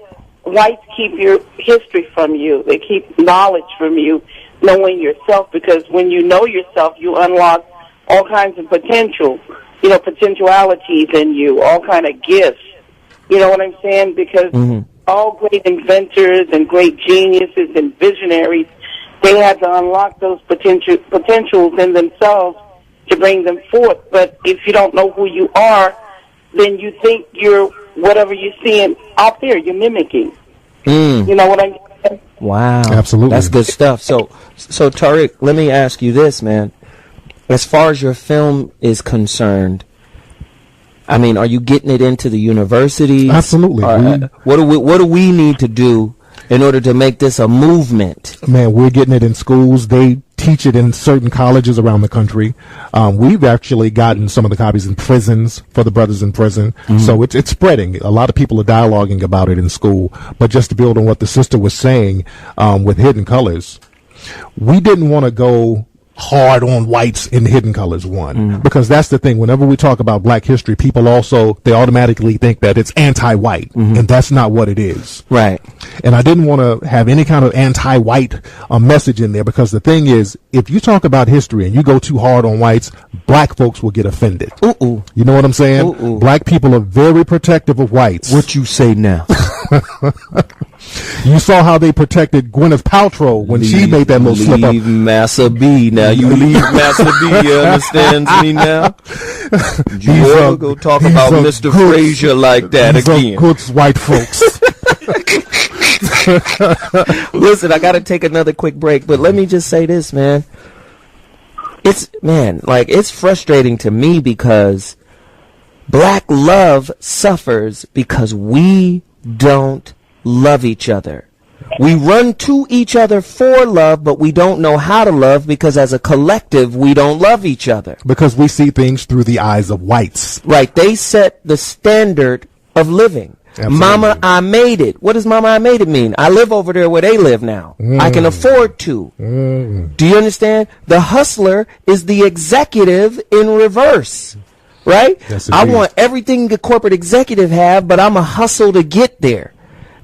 whites keep your history from you. They keep knowledge from you, knowing yourself, because when you know yourself, you unlock all kinds of potential, potentialities in you, all kind of gifts. You know what I'm saying? Because all great inventors and great geniuses and visionaries, they had to unlock those potentials in themselves to bring them forth. But if you don't know who you are, then you think you're whatever you're seeing out there, you're mimicking. You know what I'm saying? Wow. Absolutely. That's good stuff. So Tariq, let me ask you this, man. As far as your film is concerned, I mean, are you getting it into the universities? Absolutely. What do we need to do in order to make this a movement? Man, we're getting it in schools. They teach it in certain colleges around the country. We've actually gotten some of the copies in prisons for the brothers in prison. So it's spreading. A lot of people are dialoguing about it in school. But just to build on what the sister was saying with Hidden Colors, we didn't want to go hard on whites in Hidden Colors 1, because that's the thing. Whenever we talk about black history, people they automatically think that it's anti-white, and that's not what it is. Right. And I didn't want to have any kind of anti-white message in there, because the thing is, if you talk about history and you go too hard on whites, black folks will get offended. You know what I'm saying? Black people are very protective of whites. What you say now? You saw how they protected Gwyneth Paltrow when she made that little slip up. Leave Massa B. Now you leave Massa B. You understand me now? You go talk about Mr. Frazier like that again. Good white folks. Listen, I got to take another quick break, but let me just say this, man. It's frustrating to me because black love suffers because we don't love each other. We run to each other for love, but we don't know how to love because as a collective, we don't love each other. Because we see things through the eyes of whites. Right. They set the standard of living. Absolutely. Mama, I made it. What does Mama, I made it mean? I live over there where they live now. I can afford to. Do you understand? The hustler is the executive in reverse, right? Yes, I want everything the corporate executive have, but I'm a hustle to get there.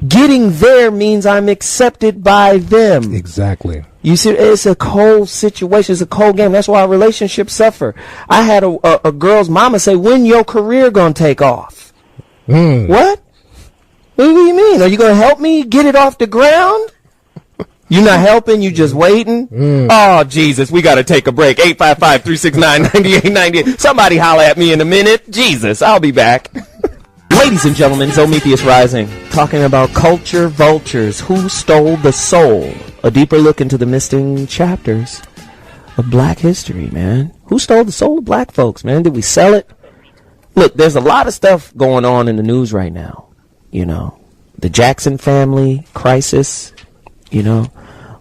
Getting there means I'm accepted by them. Exactly. You see, it's a cold situation. It's a cold game. That's why relationships suffer. I had a girl's mama say, when your career gonna take off? What? What do you mean? Are you gonna help me get it off the ground? You're not helping, you just waiting? Oh, Jesus, we gotta take a break. 855-369-9898. Somebody holler at me in a minute. Jesus, I'll be back. Ladies and gentlemen, ZoMetheus Rising, talking about culture vultures. Who stole the soul? A deeper look into the missing chapters of black history, man. Who stole the soul of black folks, man? Did we sell it? Look, there's a lot of stuff going on in the news right now. You know, the Jackson family crisis. You know,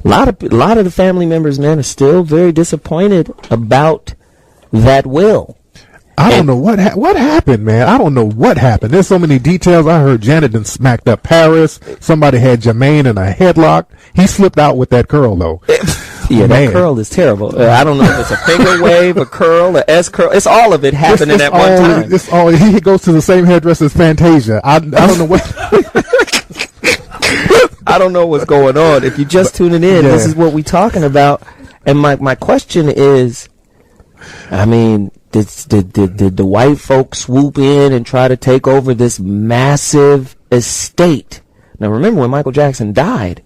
a lot of the family members, man, are still very disappointed about that will. I don't know what happened, man. I don't know what happened. There's so many details. I heard Janet done smacked up Paris. Somebody had Jermaine in a headlock. He slipped out with that curl, though. Yeah, that curl is terrible. I don't know if it's a finger wave, a curl, a S curl. It's all of it happening at one time. It's all. He goes to the same hairdresser as Fantasia. I don't know what. I don't know what's going on. If you're just tuning in, this is what we're talking about. And my question is, I mean, did the white folks swoop in and try to take over this massive estate? Now, remember when Michael Jackson died,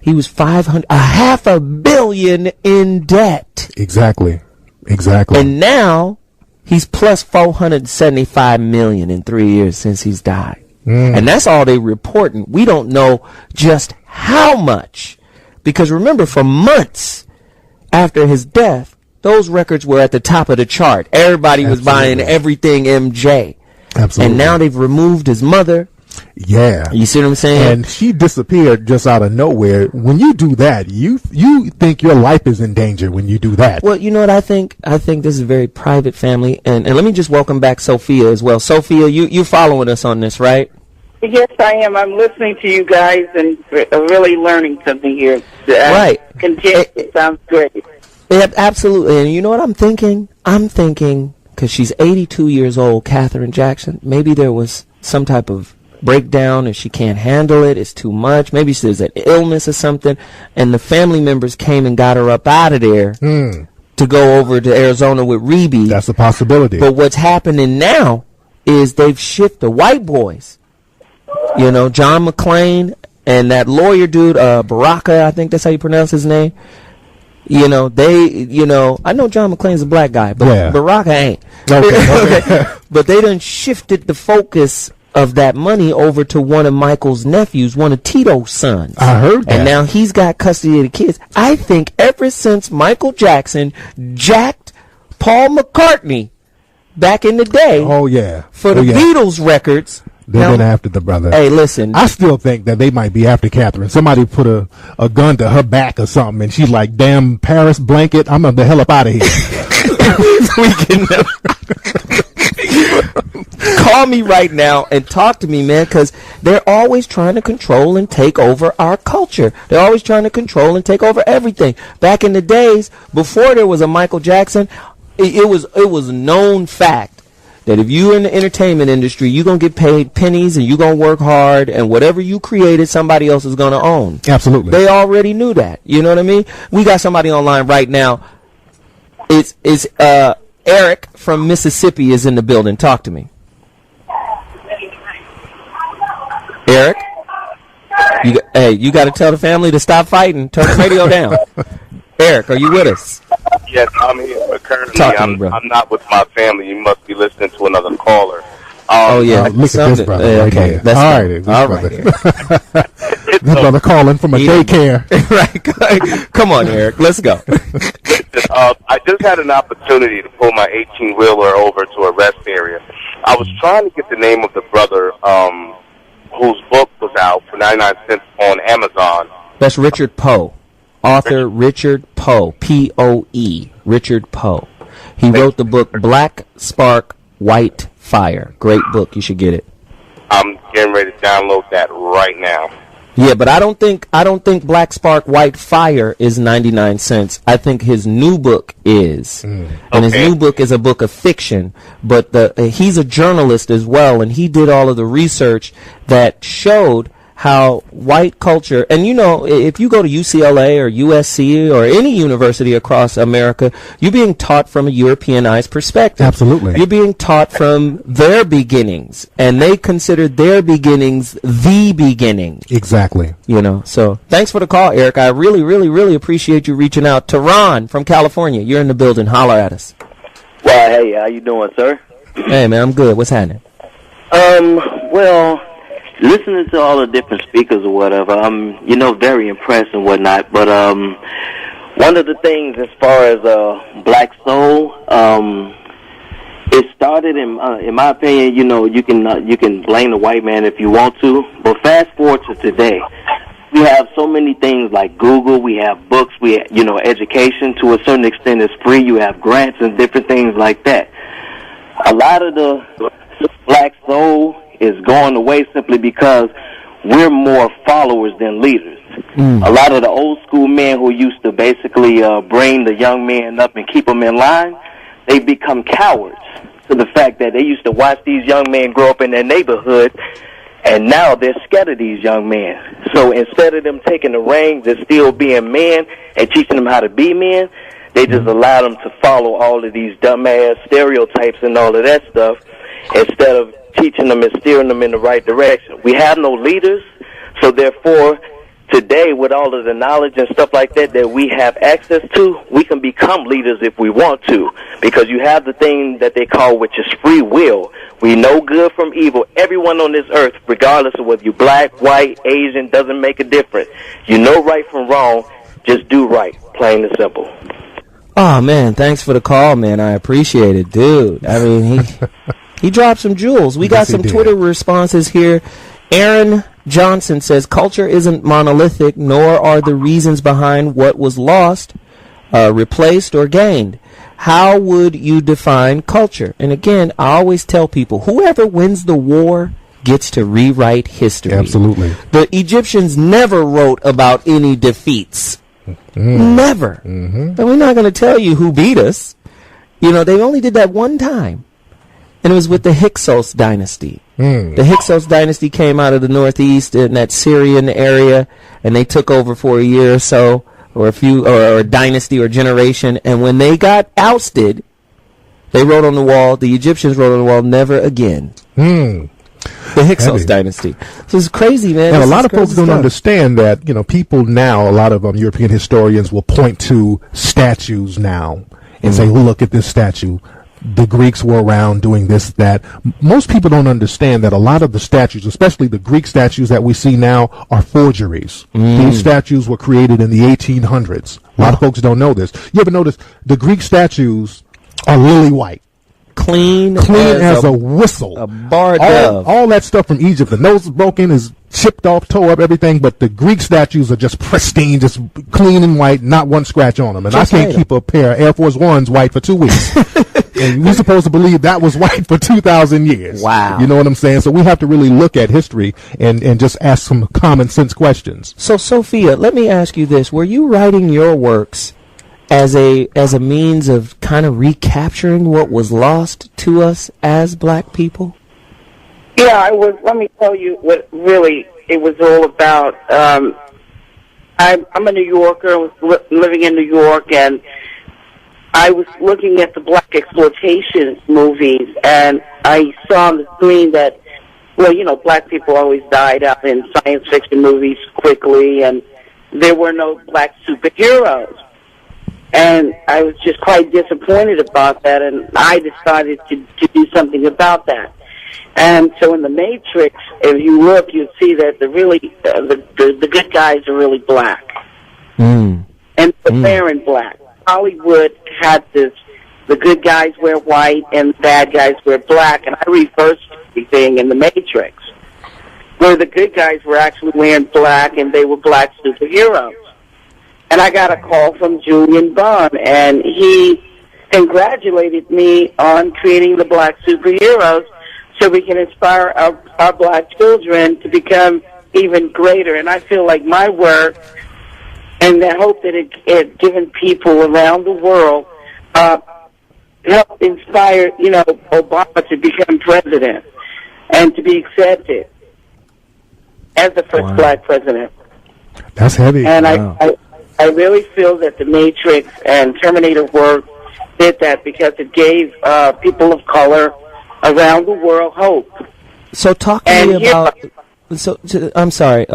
he was $500 million in debt. Exactly. And now he's plus $475 million in 3 years since he's died. And that's all they reporting. We don't know just how much, because remember, for months after his death, those records were at the top of the chart. Everybody was buying everything MJ. Absolutely. And now they've removed his mother. Yeah. You see what I'm saying? And she disappeared just out of nowhere. When you do that, you think your life is in danger when you do that. Well, you know what I think? I think this is a very private family. And let me just welcome back Sophia as well. Sophia, you following us on this, right? Yes, I am. I'm listening to you guys and really learning something here. Right. It sounds great. Yeah, absolutely. And you know what I'm thinking? I'm thinking, because she's 82 years old, Katherine Jackson, maybe there was some type of breakdown and she can't handle it. It's too much. Maybe there's an illness or something. And the family members came and got her up out of there to go over to Arizona with Reby. That's a possibility. But what's happening now is they've shifted the white boys. You know, John McClane and that lawyer dude, Baraka, I think that's how you pronounce his name. You know, I know John McClane's a black guy, but Baraka ain't. Okay. But they done shifted the focus of that money over to one of Michael's nephews, one of Tito's sons. I heard that. And now he's got custody of the kids. I think ever since Michael Jackson jacked Paul McCartney back in the day for the Beatles records, they've been after the brother. Hey, listen. I still think that they might be after Catherine. Somebody put a gun to her back or something, and she's like, damn Paris blanket, I'm the hell up out of here. We can call me right now and talk to me, man, because they're always trying to control and take over our culture. They're always trying to control and take over everything. Back in the days, before there was a Michael Jackson, it was a known fact that if you in the entertainment industry, you're going to get paid pennies and you're going to work hard, and whatever you created, somebody else is going to own. Absolutely. They already knew that. You know what I mean? We got somebody online right now. It's Eric from Mississippi is in the building. Talk to me. Eric? You got to tell the family to stop fighting. Turn the radio down. Eric, are you with us? Yes, I'm here, but currently I'm not with my family. You must be listening to another caller. Look at this brother right here. All right. This brother calling from a daycare. Right. Come on, Eric. Let's go. I just had an opportunity to pull my 18-wheeler over to a rest area. I was trying to get the name of the brother whose book was out for 99 cents on Amazon. That's Richard Poe. Author Richard Poe, P-O-E, Richard Poe. He wrote the book Black Spark, White Fire. Great book. You should get it. I'm getting ready to download that right now. Yeah, but I don't think Black Spark White Fire is 99 cents. I think his new book is. And his new book is a book of fiction, but he's a journalist as well, and he did all of the research that showed how white culture, and you know, if you go to UCLA or USC or any university across America, you're being taught from a Europeanized perspective. Absolutely. You're being taught from their beginnings, and they consider their beginnings the beginning. Exactly. You know, so thanks for the call, Eric. I really, really, really appreciate you reaching out. Tehran from California, you're in the building. Holler at us. Well, hey, how you doing, sir? Hey, man, I'm good. What's happening? Well, listening to all the different speakers or whatever, I'm, very impressed and whatnot. But one of the things as far as Black Soul, it started in my opinion. You can blame the white man if you want to, but fast forward to today, we have so many things like Google. We have books. We education to a certain extent is free. You have grants and different things like that. A lot of the Black Soul is going away simply because we're more followers than leaders. A lot of the old school men who used to basically bring the young men up and keep them in line, they've become cowards to the fact that they used to watch these young men grow up in their neighborhood, and now they're scared of these young men. So instead of them taking the reins and still being men and teaching them how to be men, they just allow them to follow all of these dumbass stereotypes and all of that stuff instead of teaching them and steering them in the right direction. We have no leaders, so therefore, today, with all of the knowledge and stuff like that we have access to, we can become leaders if we want to, because you have the thing that they call, which is free will. We know good from evil. Everyone on this earth, regardless of whether you're black, white, Asian, doesn't make a difference. You know right from wrong, just do right, plain and simple. Oh, man, thanks for the call, man. I appreciate it, dude. I mean, he dropped some jewels. We got some Twitter responses here. Aaron Johnson says, culture isn't monolithic, nor are the reasons behind what was lost, replaced, or gained. How would you define culture? And again, I always tell people, whoever wins the war gets to rewrite history. Absolutely. The Egyptians never wrote about any defeats. Never. And we're not going to tell you who beat us. They only did that one time. And it was with the Hyksos dynasty. The Hyksos dynasty came out of the northeast in that Syrian area, and they took over for a year or so, or a dynasty or generation. And when they got ousted, they wrote on the wall, the Egyptians wrote on the wall, never again. The Hyksos dynasty. So it's crazy, man. And a lot of folks don't understand that, people now, a lot of European historians will point to statues now and say, look at this statue. The Greeks were around doing this, that. Most people don't understand that a lot of the statues, especially the Greek statues that we see now, are forgeries. These statues were created in the 1800s. A lot of folks don't know this. You ever notice the Greek statues are lily white? Clean as a whistle. A bar dove. All that stuff from Egypt. The nose is broken, is chipped off, tore up, everything. But the Greek statues are just pristine, just clean and white, not one scratch on them. And just I can't keep a pair of Air Force Ones white for 2 weeks. And we're supposed to believe that was white for 2,000 years. Wow. You know what I'm saying? So we have to really look at history and just ask some common sense questions. So, Sophia, let me ask you this. Were you writing your works as a means of kind of recapturing what was lost to us as black people? Yeah, I was. Let me tell you what really it was all about. I'm a New Yorker. I was living in New York, and I was looking at the black exploitation movies, and I saw on the screen that, black people always died out in science fiction movies quickly, and there were no black superheroes. And I was just quite disappointed about that, and I decided to do something about that. And so in The Matrix, if you look, you'll see that the good guys are really black. And they're in black. Hollywood had this, the good guys wear white and the bad guys wear black, and I reversed everything in The Matrix, where the good guys were actually wearing black and they were black superheroes. And I got a call from Julian Bond, and he congratulated me on creating the black superheroes. so we can inspire our black children to become even greater. And I feel like my work, and I hope that it given people around the world, help inspire, Obama to become president and to be accepted as the first black president. That's heavy. And I really feel that the Matrix and Terminator work did that because it gave people of color around the world hope. So talk to me about... I'm sorry,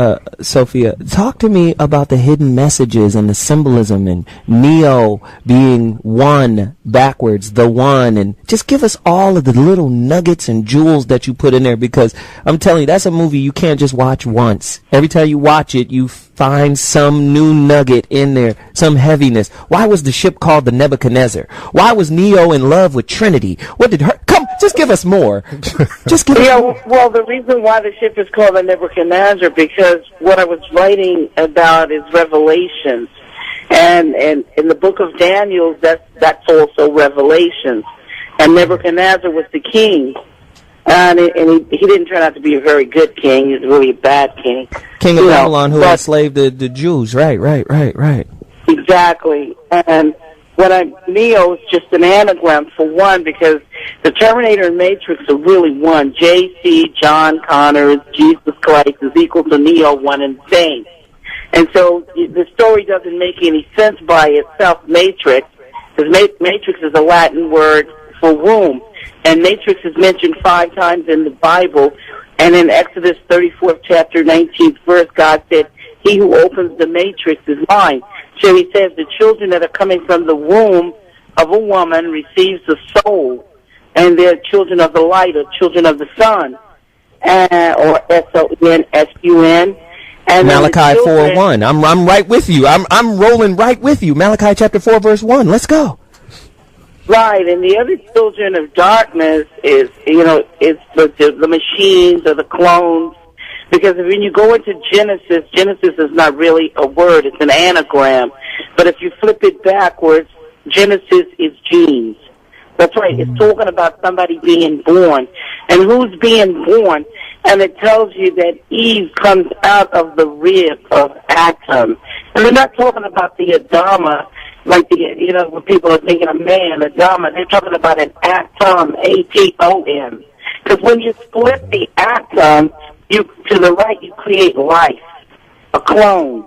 Sophia. Talk to me about the hidden messages and the symbolism and Neo being one backwards, the one, and just give us all of the little nuggets and jewels that you put in there, because I'm telling you, that's a movie you can't just watch once. Every time you watch it, you find some new nugget in there, some heaviness. Why was the ship called the Nebuchadnezzar? Why was Neo in love with Trinity? What did her... Come, just give us more. Just give us more. Well, the reason why the ship is called the Nebuchadnezzar, because what I was writing about is Revelations. And in the book of Daniel, that's also Revelations. And Nebuchadnezzar was the king. And he didn't turn out to be a very good king. He was really a bad king. King of Babylon, who enslaved the Jews. Right. Exactly. And Neo is just an anagram for one, because the Terminator and Matrix are really one. J.C., John Connors, Jesus Christ is equal to Neo, one and the same. And so the story doesn't make any sense by itself, Matrix, because Matrix is a Latin word for womb. And Matrix is mentioned 5 times in the Bible. And in Exodus 34th chapter, 19th verse, God said, "He who opens the matrix is mine." So he says the children that are coming from the womb of a woman receives the soul, and they're children of the light or children of the sun, or S-O-N-S-U-N. And Malachi 4:1. I'm right with you. I'm rolling right with you. Malachi chapter 4 verse 1. Let's go. Right, and the other children of darkness is, it's the machines or the clones. Because when you go into Genesis is not really a word, it's an anagram. But if you flip it backwards, Genesis is genes. That's right, it's talking about somebody being born. And who's being born? And it tells you that Eve comes out of the rib of Adam. And we're not talking about the Adama, like when people are thinking of man, Adama. They're talking about an atom, A-T-O-M. Because when you split the atom, to the right, you create life, a clone,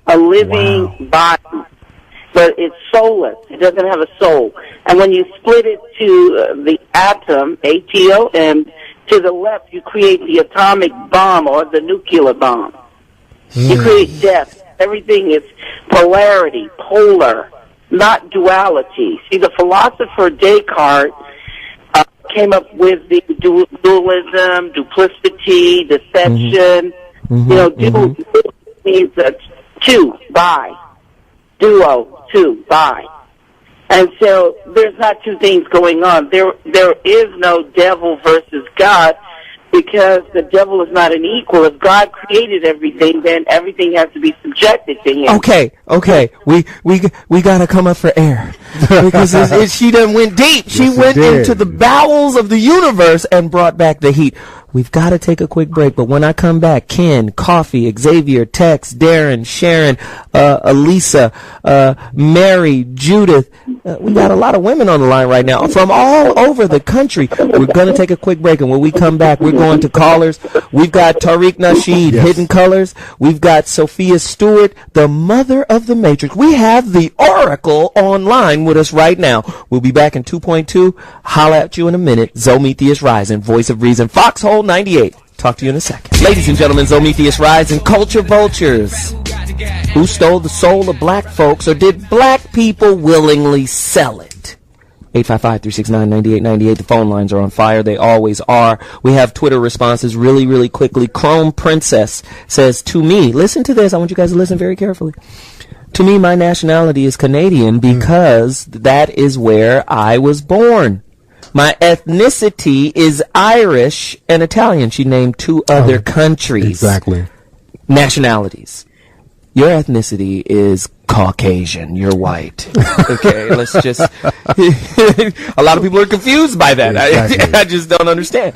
a living body. But it's soulless. It doesn't have a soul. And when you split it to the atom, A-T-O-M, to the left, you create the atomic bomb or the nuclear bomb. You create death. Everything is polarity, polar, not duality. See, the philosopher Descartes came up with the dualism, duplicity, deception. Dual means two, bi. Duo, two, bi. And so there's not two things going on. There is no devil versus God, because the devil is not an equal. If God created everything, then everything has to be subjected to him. Okay. We gotta come up for air, because she done went deep. She went into the bowels of the universe and brought back the heat. We've got to take a quick break, but when I come back, Ken, Coffee, Xavier, Tex, Darren, Sharon, Elisa, Mary, Judith. We got a lot of women on the line right now from all over the country. We're going to take a quick break, and when we come back, we're going to callers. We've got Tariq Nasheed, Hidden Colors. We've got Sophia Stewart, the mother of the Matrix. We have the Oracle online with us right now. We'll be back in 2.2. Holla at you in a minute. ZoMetheus Rising, Voice of Reason, Foxxhole 98. Talk to you in a second. Ladies and gentlemen, ZoMetheus Rising, Culture Vultures. Who stole the soul of black folks, or did black people willingly sell it? 855-369-9898. The phone lines are on fire. They always are. We have Twitter responses really, really quickly. Chrome Princess says, to me, listen to this. I want you guys to listen very carefully. To me, my nationality is Canadian because that is where I was born. My ethnicity is Irish and Italian. She named 2 other countries. Exactly. Nationalities. Your ethnicity is Caucasian, you're white. Okay, let's just... A lot of people are confused by that. Exactly. I just don't understand.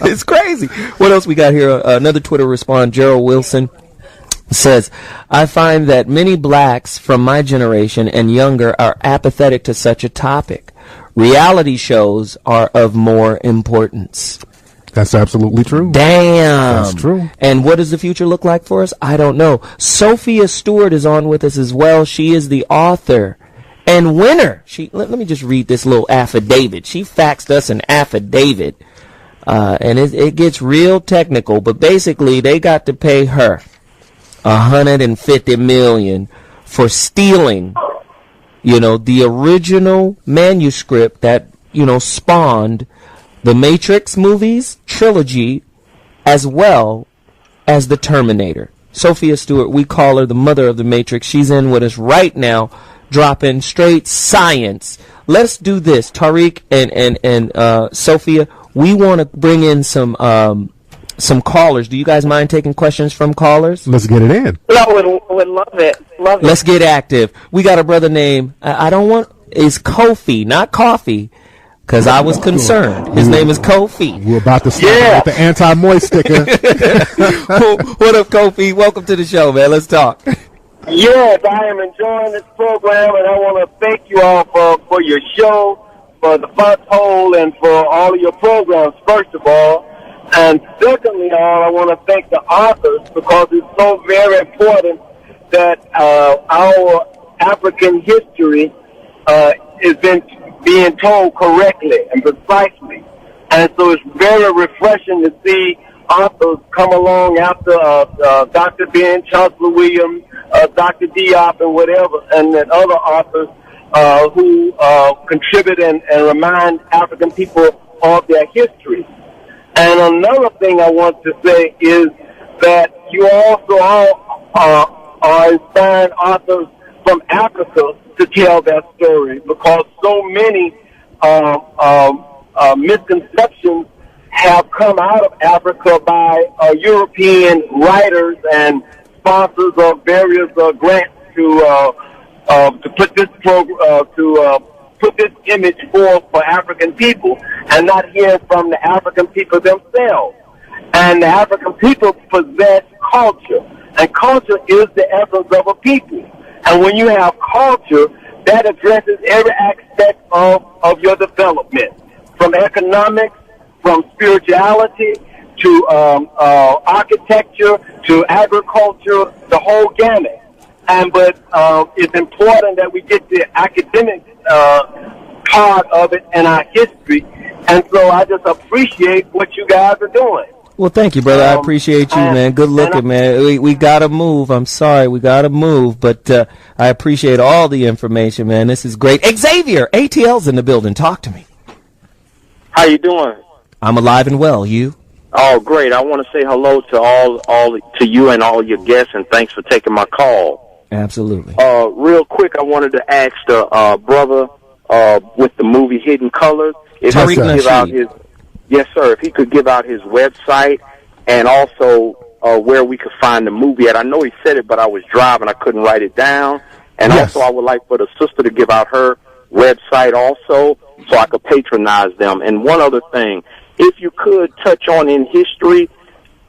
It's crazy. What else we got here? Another Twitter response, Gerald Wilson says, I find that many blacks from my generation and younger are apathetic to such a topic. Reality shows are of more importance. That's absolutely true. Damn. That's true. And what does the future look like for us? I don't know. Sophia Stewart is on with us as well. She is the author and winner. Let me just read this little affidavit. She faxed us an affidavit. And it gets real technical, but basically they got to pay her $150 million for stealing, the original manuscript that, spawned the Matrix movies trilogy, as well as the Terminator. Sophia Stewart, we call her the mother of the Matrix. She's in with us right now, dropping straight science. Let's do this, Tariq and Sophia. We want to bring in some callers. Do you guys mind taking questions from callers? Let's get it in. No, would love it. Love it. Let's get active. We got a brother named, is Kofi, not Coffee, because I was concerned. His name is Kofi. We're about to start with the anti-moist sticker. What up, Kofi? Welcome to the show, man. Let's talk. Yes, I am enjoying this program, and I want to thank you all for your show, for the Foxxhole, and for all of your programs, first of all. And secondly, I want to thank the authors, because it's so very important that our African history is being told correctly and precisely. And so it's very refreshing to see authors come along after Dr. Ben, Chancellor Williams, Dr. Diop, and whatever, and then other authors who contribute and remind African people of their history. And another thing I want to say is that you also are inspiring authors from Africa to tell their story, because so many misconceptions have come out of Africa by European writers and sponsors of various grants to put this put this image forth for African people, and not hearing from the African people themselves. And the African people possess culture, and culture is the essence of a people. And when you have culture, that addresses every aspect of your development, from economics, from spirituality, to architecture, to agriculture, the whole gamut. But it's important that we get the academic part of it in our history. And so I just appreciate what you guys are doing. Well, thank you, brother. I appreciate you, man. Good looking, man. We got to move. I'm sorry. We got to move. But I appreciate all the information, man. This is great. Xavier, ATL's in the building. Talk to me. How you doing? I'm alive and well. You? Oh, great. I want to say hello to all to you and all your guests, and thanks for taking my call. Absolutely. Real quick, I wanted to ask the brother with the movie Hidden Colors if he could give out his... Yes, sir. If he could give out his website and also where we could find the movie at. I know he said it, but I was driving. I couldn't write it down. And also I would like for the sister to give out her website also so I could patronize them. And one other thing, if you could touch on in history,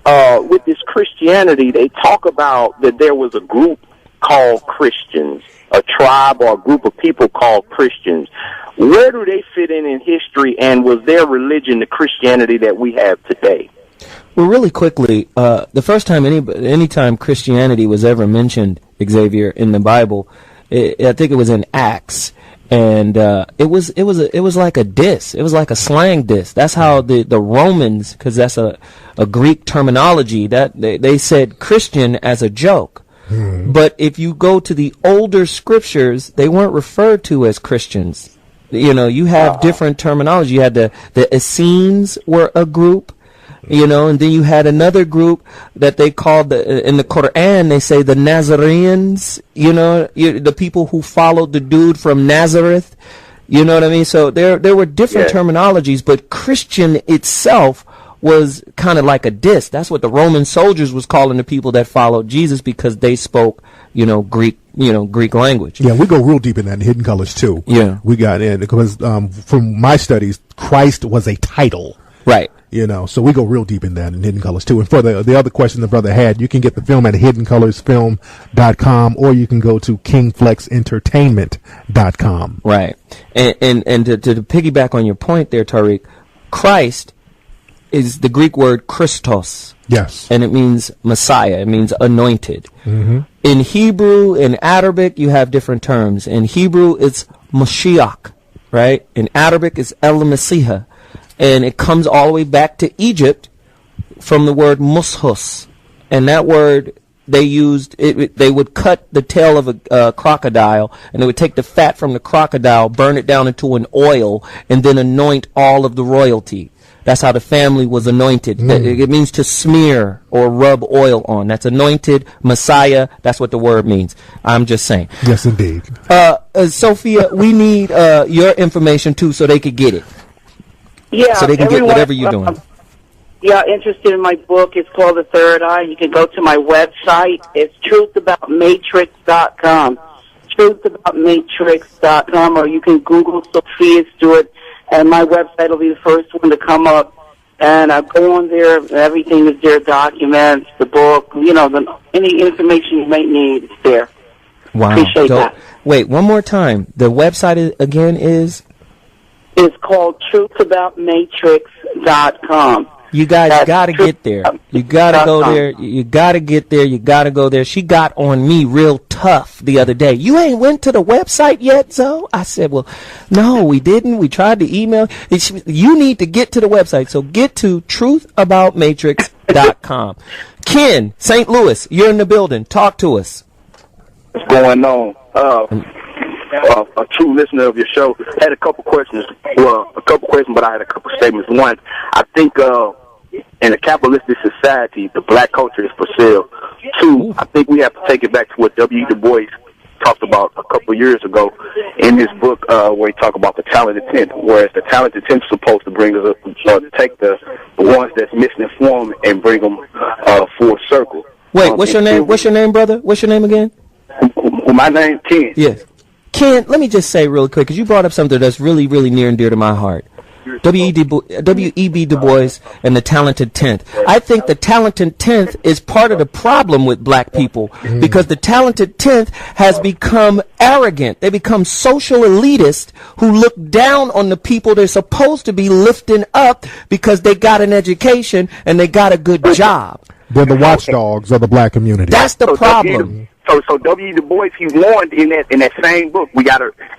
with this Christianity, they talk about that there was a group called Christians, a tribe or a group of people called Christians. Where do they fit in history, and was their religion the Christianity that we have today? Well, really quickly, the first time any time Christianity was ever mentioned, Xavier, in the Bible, I think it was in Acts, and it was like a diss. It was like a slang diss. That's how the Romans, because that's a Greek terminology, that they said Christian as a joke. But if you go to the older scriptures, they weren't referred to as Christians. You know, you have different terminology. You had the Essenes were a group, and then you had another group that they called in the Quran, they say the Nazarenes, the people who followed the dude from Nazareth. You know what I mean? So there were different terminologies, but Christian itself was kind of like a diss. That's what the Roman soldiers was calling the people that followed Jesus, because they spoke, Greek language. Yeah, we go real deep in that in Hidden Colors too. Yeah. We got in because from my studies, Christ was a title. Right. So we go real deep in that in Hidden Colors too. And for the other question the brother had, you can get the film at hiddencolorsfilm.com, or you can go to kingflexentertainment.com. Right. And to piggyback on your point there, Tariq, Christ is the Greek word Christos. Yes. And it means Messiah. It means anointed. Mm-hmm. In Hebrew, in Arabic, you have different terms. In Hebrew, it's Mashiach, right? In Arabic, it's El Messiah. And it comes all the way back to Egypt from the word mushus. And that word, they used, they would cut the tail of a crocodile, and they would take the fat from the crocodile, burn it down into an oil, and then anoint all of the royalty. That's how the family was anointed. It means to smear or rub oil on. That's anointed, Messiah. That's what the word means. I'm just saying. Yes, indeed. Sophia, we need your information, too, so they could get it. Yeah. So they can get whatever you're doing. Interested in my book. It's called The Third Eye. You can go to my website. It's truthaboutmatrix.com. Truthaboutmatrix.com, or you can Google Sophia Stewart, and my website will be the first one to come up. And I go on there. Everything is there, documents, the book, any information you might need, it's there. Wow. Appreciate that. Wait, one more time. The website again is? It's called truthaboutmatrix.com. You guys got to get there. You got to go there. You got to get there. You got to go there. She got on me real tough the other day. You ain't went to the website yet, Zo? I said, well, no, we didn't. We tried to email. You need to get to the website. So get to truthaboutmatrix.com. Ken, St. Louis, you're in the building. Talk to us. What's going on? A true listener of your show. I had a couple questions. Well, but I had a couple statements. One, I think in a capitalistic society, the black culture is for sale. Two, I think we have to take it back to what W. Du Bois talked about a couple of years ago in his book where he talked about the talented 10th, whereas the talented 10th is supposed to bring us take the ones that's misinformed and bring them full circle. Wait, what's your name? What's your name, brother? What's your name again? My name, Ken. Yes. Ken, let me just say really quick, because you brought up something that's really, really near and dear to my heart. W.E.B. Du Bois and the talented 10th. I think the talented 10th is part of the problem with black people, because the talented 10th has become arrogant. They become social elitists who look down on the people they're supposed to be lifting up because they got an education and they got a good job. They're the watchdogs of the black community. That's the problem. So W. Du Bois, he warned in that same book, and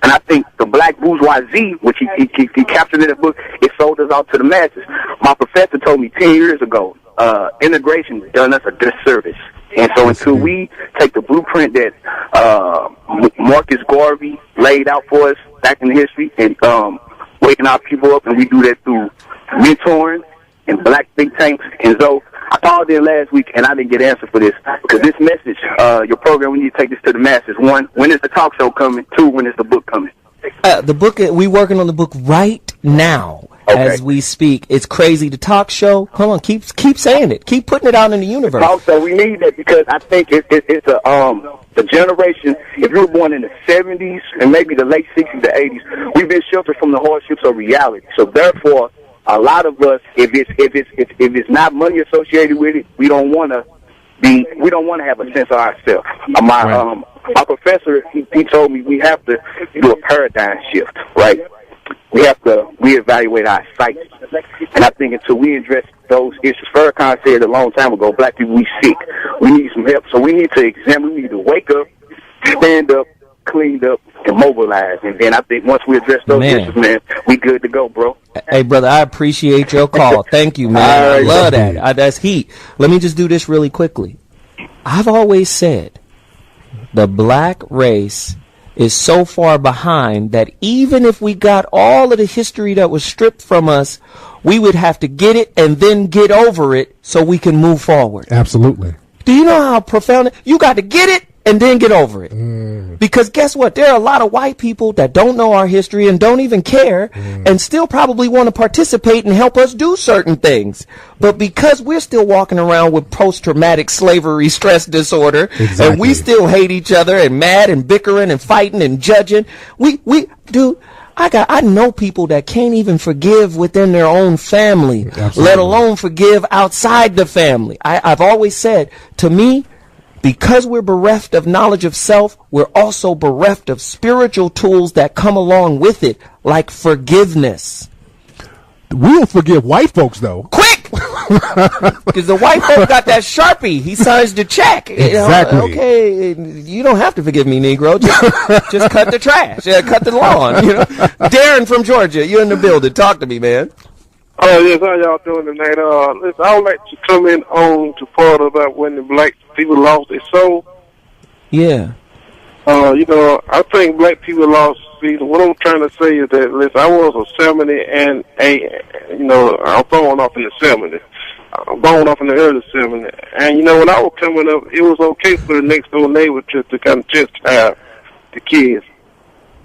I think the black bourgeoisie, which he captured in the book, it sold us out to the masses. My professor told me 10 years ago, integration done us a disservice. And so until we take the blueprint that Marcus Garvey laid out for us back in history and waking our people up, and we do that through mentoring and black think tanks. And so I called in last week, and I didn't get an answer for this, because this message, your program, we need to take this to the masses. One, when is the talk show coming? Two, when is the book coming? The book, we working on the book right now as we speak. It's crazy. The talk show, come on, keep saying it. Keep putting it out in the universe. Also, we need that, because I think it's the generation, if you were born in the 70s and maybe the late 60s to 80s, we've been sheltered from the hardships of reality. So therefore, a lot of us, if it's not money associated with it, we don't want to have a sense of ourselves. My professor, he told me we have to do a paradigm shift, right? We have to reevaluate our psyche. And I think until we address those issues, Farrakhan said a long time ago, black people, we sick. We need some help. So we need to examine, we need to wake up, stand up, cleaned up, and mobilize. And then I think once we address those issues, man, we good to go, bro. Hey, brother, I appreciate your call. Thank you, man. I love that. That's heat. Let me just do this really quickly. I've always said the black race is so far behind that even if we got all of the history that was stripped from us, we would have to get it and then get over it so we can move forward. Absolutely. Do you know how profound you got to get it and then get over it. Because guess what? There are a lot of white people that don't know our history and don't even care and still probably want to participate and help us do certain things. But because we're still walking around with post-traumatic slavery stress disorder, and we still hate each other and mad and bickering and fighting and judging, I know people that can't even forgive within their own family, let alone forgive outside the family. I've always said, to me, because we're bereft of knowledge of self, we're also bereft of spiritual tools that come along with it, like forgiveness. We'll forgive white folks, though. Quick! Because the white folk got that Sharpie. He signs the check. Exactly. You know, okay, you don't have to forgive me, Negro. Just cut the trash. Cut the lawn. You know? Darren from Georgia, you're in the building. Talk to me, man. Oh, yes, how y'all doing tonight? Listen, I would like to comment on to part about when the black people lost their soul. Yeah. I think black people lost. See, what I'm trying to say is that, listen, I was a 70 and I'm throwing off in the 70s. I'm going off in the early 70s. And, when I was coming up, it was okay for the next door neighbor to kind of chastise the kids.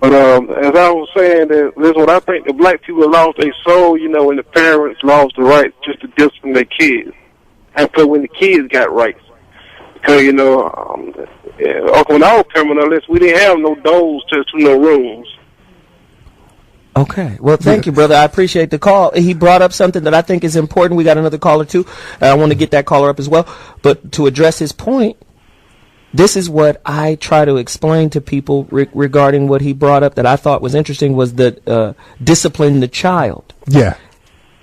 But as I was saying, this is what I think the black people lost their soul, when the parents lost the right just to discipline their kids. And so when the kids got rights. Because, when I was coming up, we didn't have no doors to no rooms. Okay. Well, thank you, brother. I appreciate the call. He brought up something that I think is important. We got another caller, too. I want to get that caller up as well. But to address his point, this is what I try to explain to people regarding what he brought up that I thought was interesting, was the discipline the child. Yeah.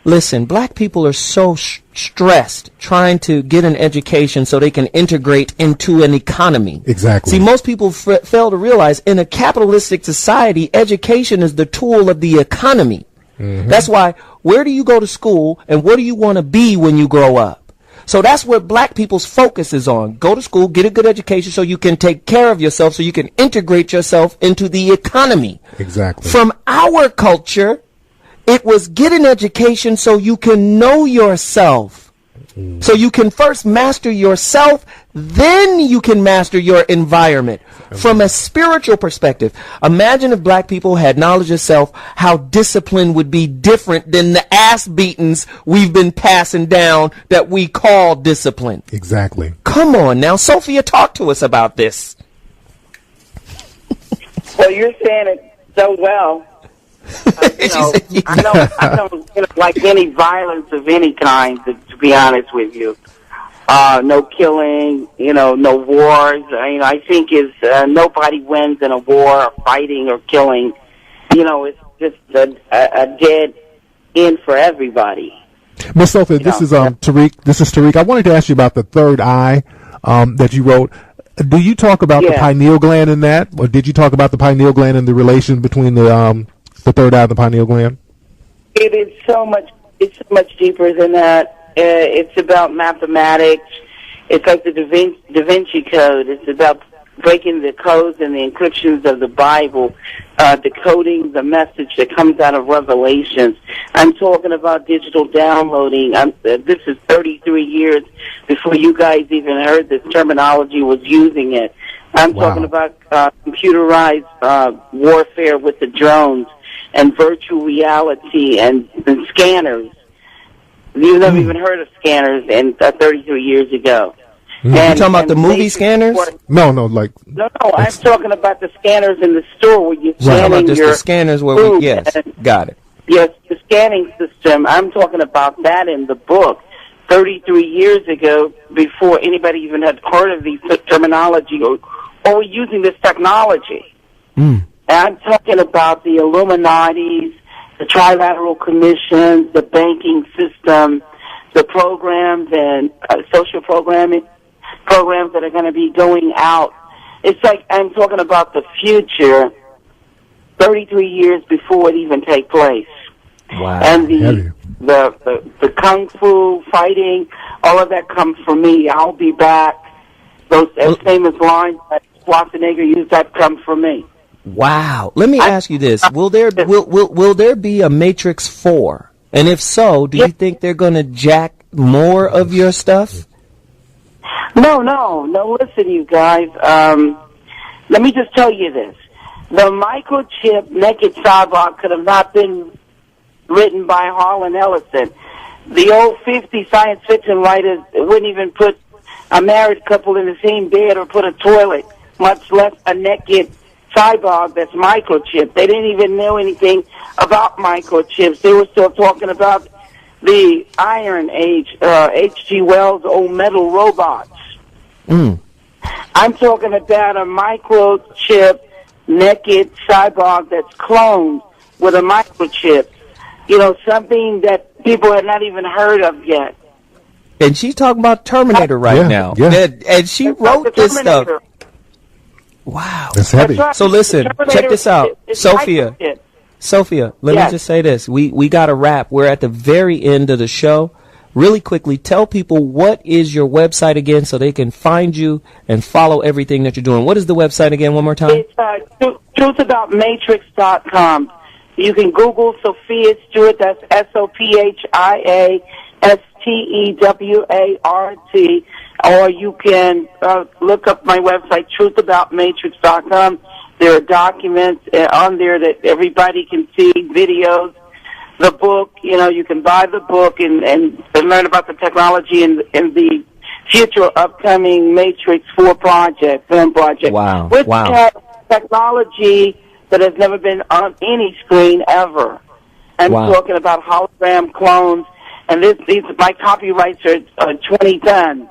Listen, black people are so stressed trying to get an education so they can integrate into an economy. Exactly. See, most people fail to realize in a capitalistic society, education is the tool of the economy. That's why, where do you go to school and what do you want to be when you grow up? So that's what black people's focus is on. Go to school, get a good education so you can take care of yourself, so you can integrate yourself into the economy. Exactly. From our culture, it was get an education so you can know yourself. So you can first master yourself, then you can master your environment. From a spiritual perspective, imagine if black people had knowledge of self, how discipline would be different than the ass beatings we've been passing down that we call discipline. Exactly. Come on now, Sophia, talk to us about this. Well, you're saying it so well. I don't like any violence of any kind, to be honest with you. No killing, no wars. I think nobody wins in a war, or fighting or killing. It's just a dead end for everybody. Miss Sophia, this is Tariq. This is Tariq. I wanted to ask you about the third eye that you wrote. Do you talk about the pineal gland in that, or did you talk about the pineal gland and the relation between the third eye and the pineal gland? It is so much. It's so much deeper than that. It's about mathematics. It's like the Da Vinci Code. It's about breaking the codes and the encryptions of the Bible, decoding the message that comes out of Revelations. I'm talking about digital downloading. This is 33 years before you guys even heard this terminology, was using it. I'm talking about computerized warfare with the drones and virtual reality and scanners. You've never even heard of scanners 33 years ago. You talking about the movie scanners? No, No, I'm talking about the scanners in the store where you're scanning just your the scanners where food. yes, got it. Yes, the scanning system. I'm talking about that in the book. 33 years ago, before anybody even had heard of these terminology or using this technology. And I'm talking about the Illuminatis, the Trilateral Commissions, the banking system, the programs and social programs that are going to be going out. It's like I'm talking about the future 33 years before it even take place. Wow. And the kung fu fighting, all of that comes from me. I'll be back. Those famous lines that Schwarzenegger used, that come from me. Wow. Let me ask you this. Will there be a Matrix 4? And if so, do you think they're going to jack more of your stuff? No, listen, you guys. Let me just tell you this. The microchip Naked Cyborg could have not been written by Harlan Ellison. The old 50 science fiction writers wouldn't even put a married couple in the same bed or put a toilet, much less a naked cyborg that's microchip. They didn't even know anything about microchips. They were still talking about the Iron Age, H.G. Wells' old metal robots. I'm talking about a microchip naked cyborg that's cloned with a microchip. You know, something that people had not even heard of yet. And she's talking about Terminator now. Yeah. And she wrote this stuff. Wow. That's heavy. Right. So listen, check this out. Sophia, let me just say this. We got to wrap. We're at the very end of the show. Really quickly, tell people what is your website again so they can find you and follow everything that you're doing. What is the website again one more time? It's truthaboutmatrix.com. You can Google Sophia Stewart. That's SOPHIASTEWART. Or you can look up my website, truthaboutmatrix.com. There are documents on there that everybody can see, videos. The book, you know, you can buy the book and learn about the technology and the future upcoming Matrix 4 film project. Wow. Which has technology that has never been on any screen ever. I'm talking about hologram clones, and my copyrights are 20 tons.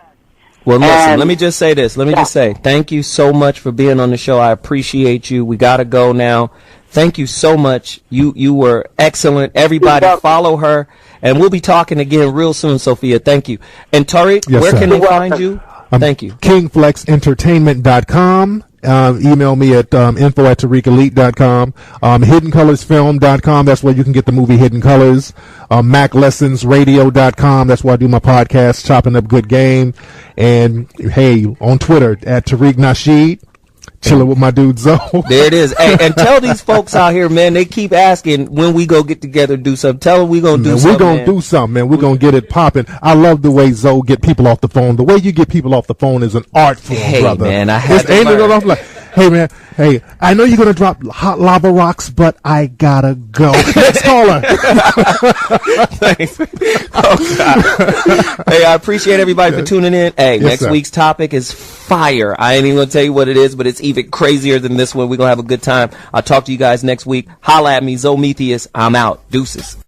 Well, listen, let me just say this. Let me just say thank you so much for being on the show. I appreciate you. We got to go now. Thank you so much. You were excellent. Everybody follow her. And we'll be talking again real soon, Sophia. Thank you. And Tariq, where can they find you? Thank you. KingFlexEntertainment.com. Email me at info@TariqElite.com. HiddenColorsFilm.com. That's where you can get the movie Hidden Colors. MacLessonsRadio.com. That's where I do my podcast, Chopping Up Good Game. And, hey, on Twitter, at Tariq Nasheed. Chilling with my dude Zo. There it is. Hey, and tell these folks out here, man, they keep asking when we go get together and do something. Tell them we're going to do something. We're going to do something, man. We're going to get it popping. I love the way Zo get people off the phone. The way you get people off the phone is an art form, brother. Man, I had to learn. Hey, man, I know you're going to drop hot lava rocks, but I got to go. Next caller. Thanks. Oh, God. Hey, I appreciate everybody for tuning in. Hey, next week's topic is fire. I ain't even going to tell you what it is, but it's even crazier than this one. We're going to have a good time. I'll talk to you guys next week. Holla at me, ZoMetheus. I'm out. Deuces.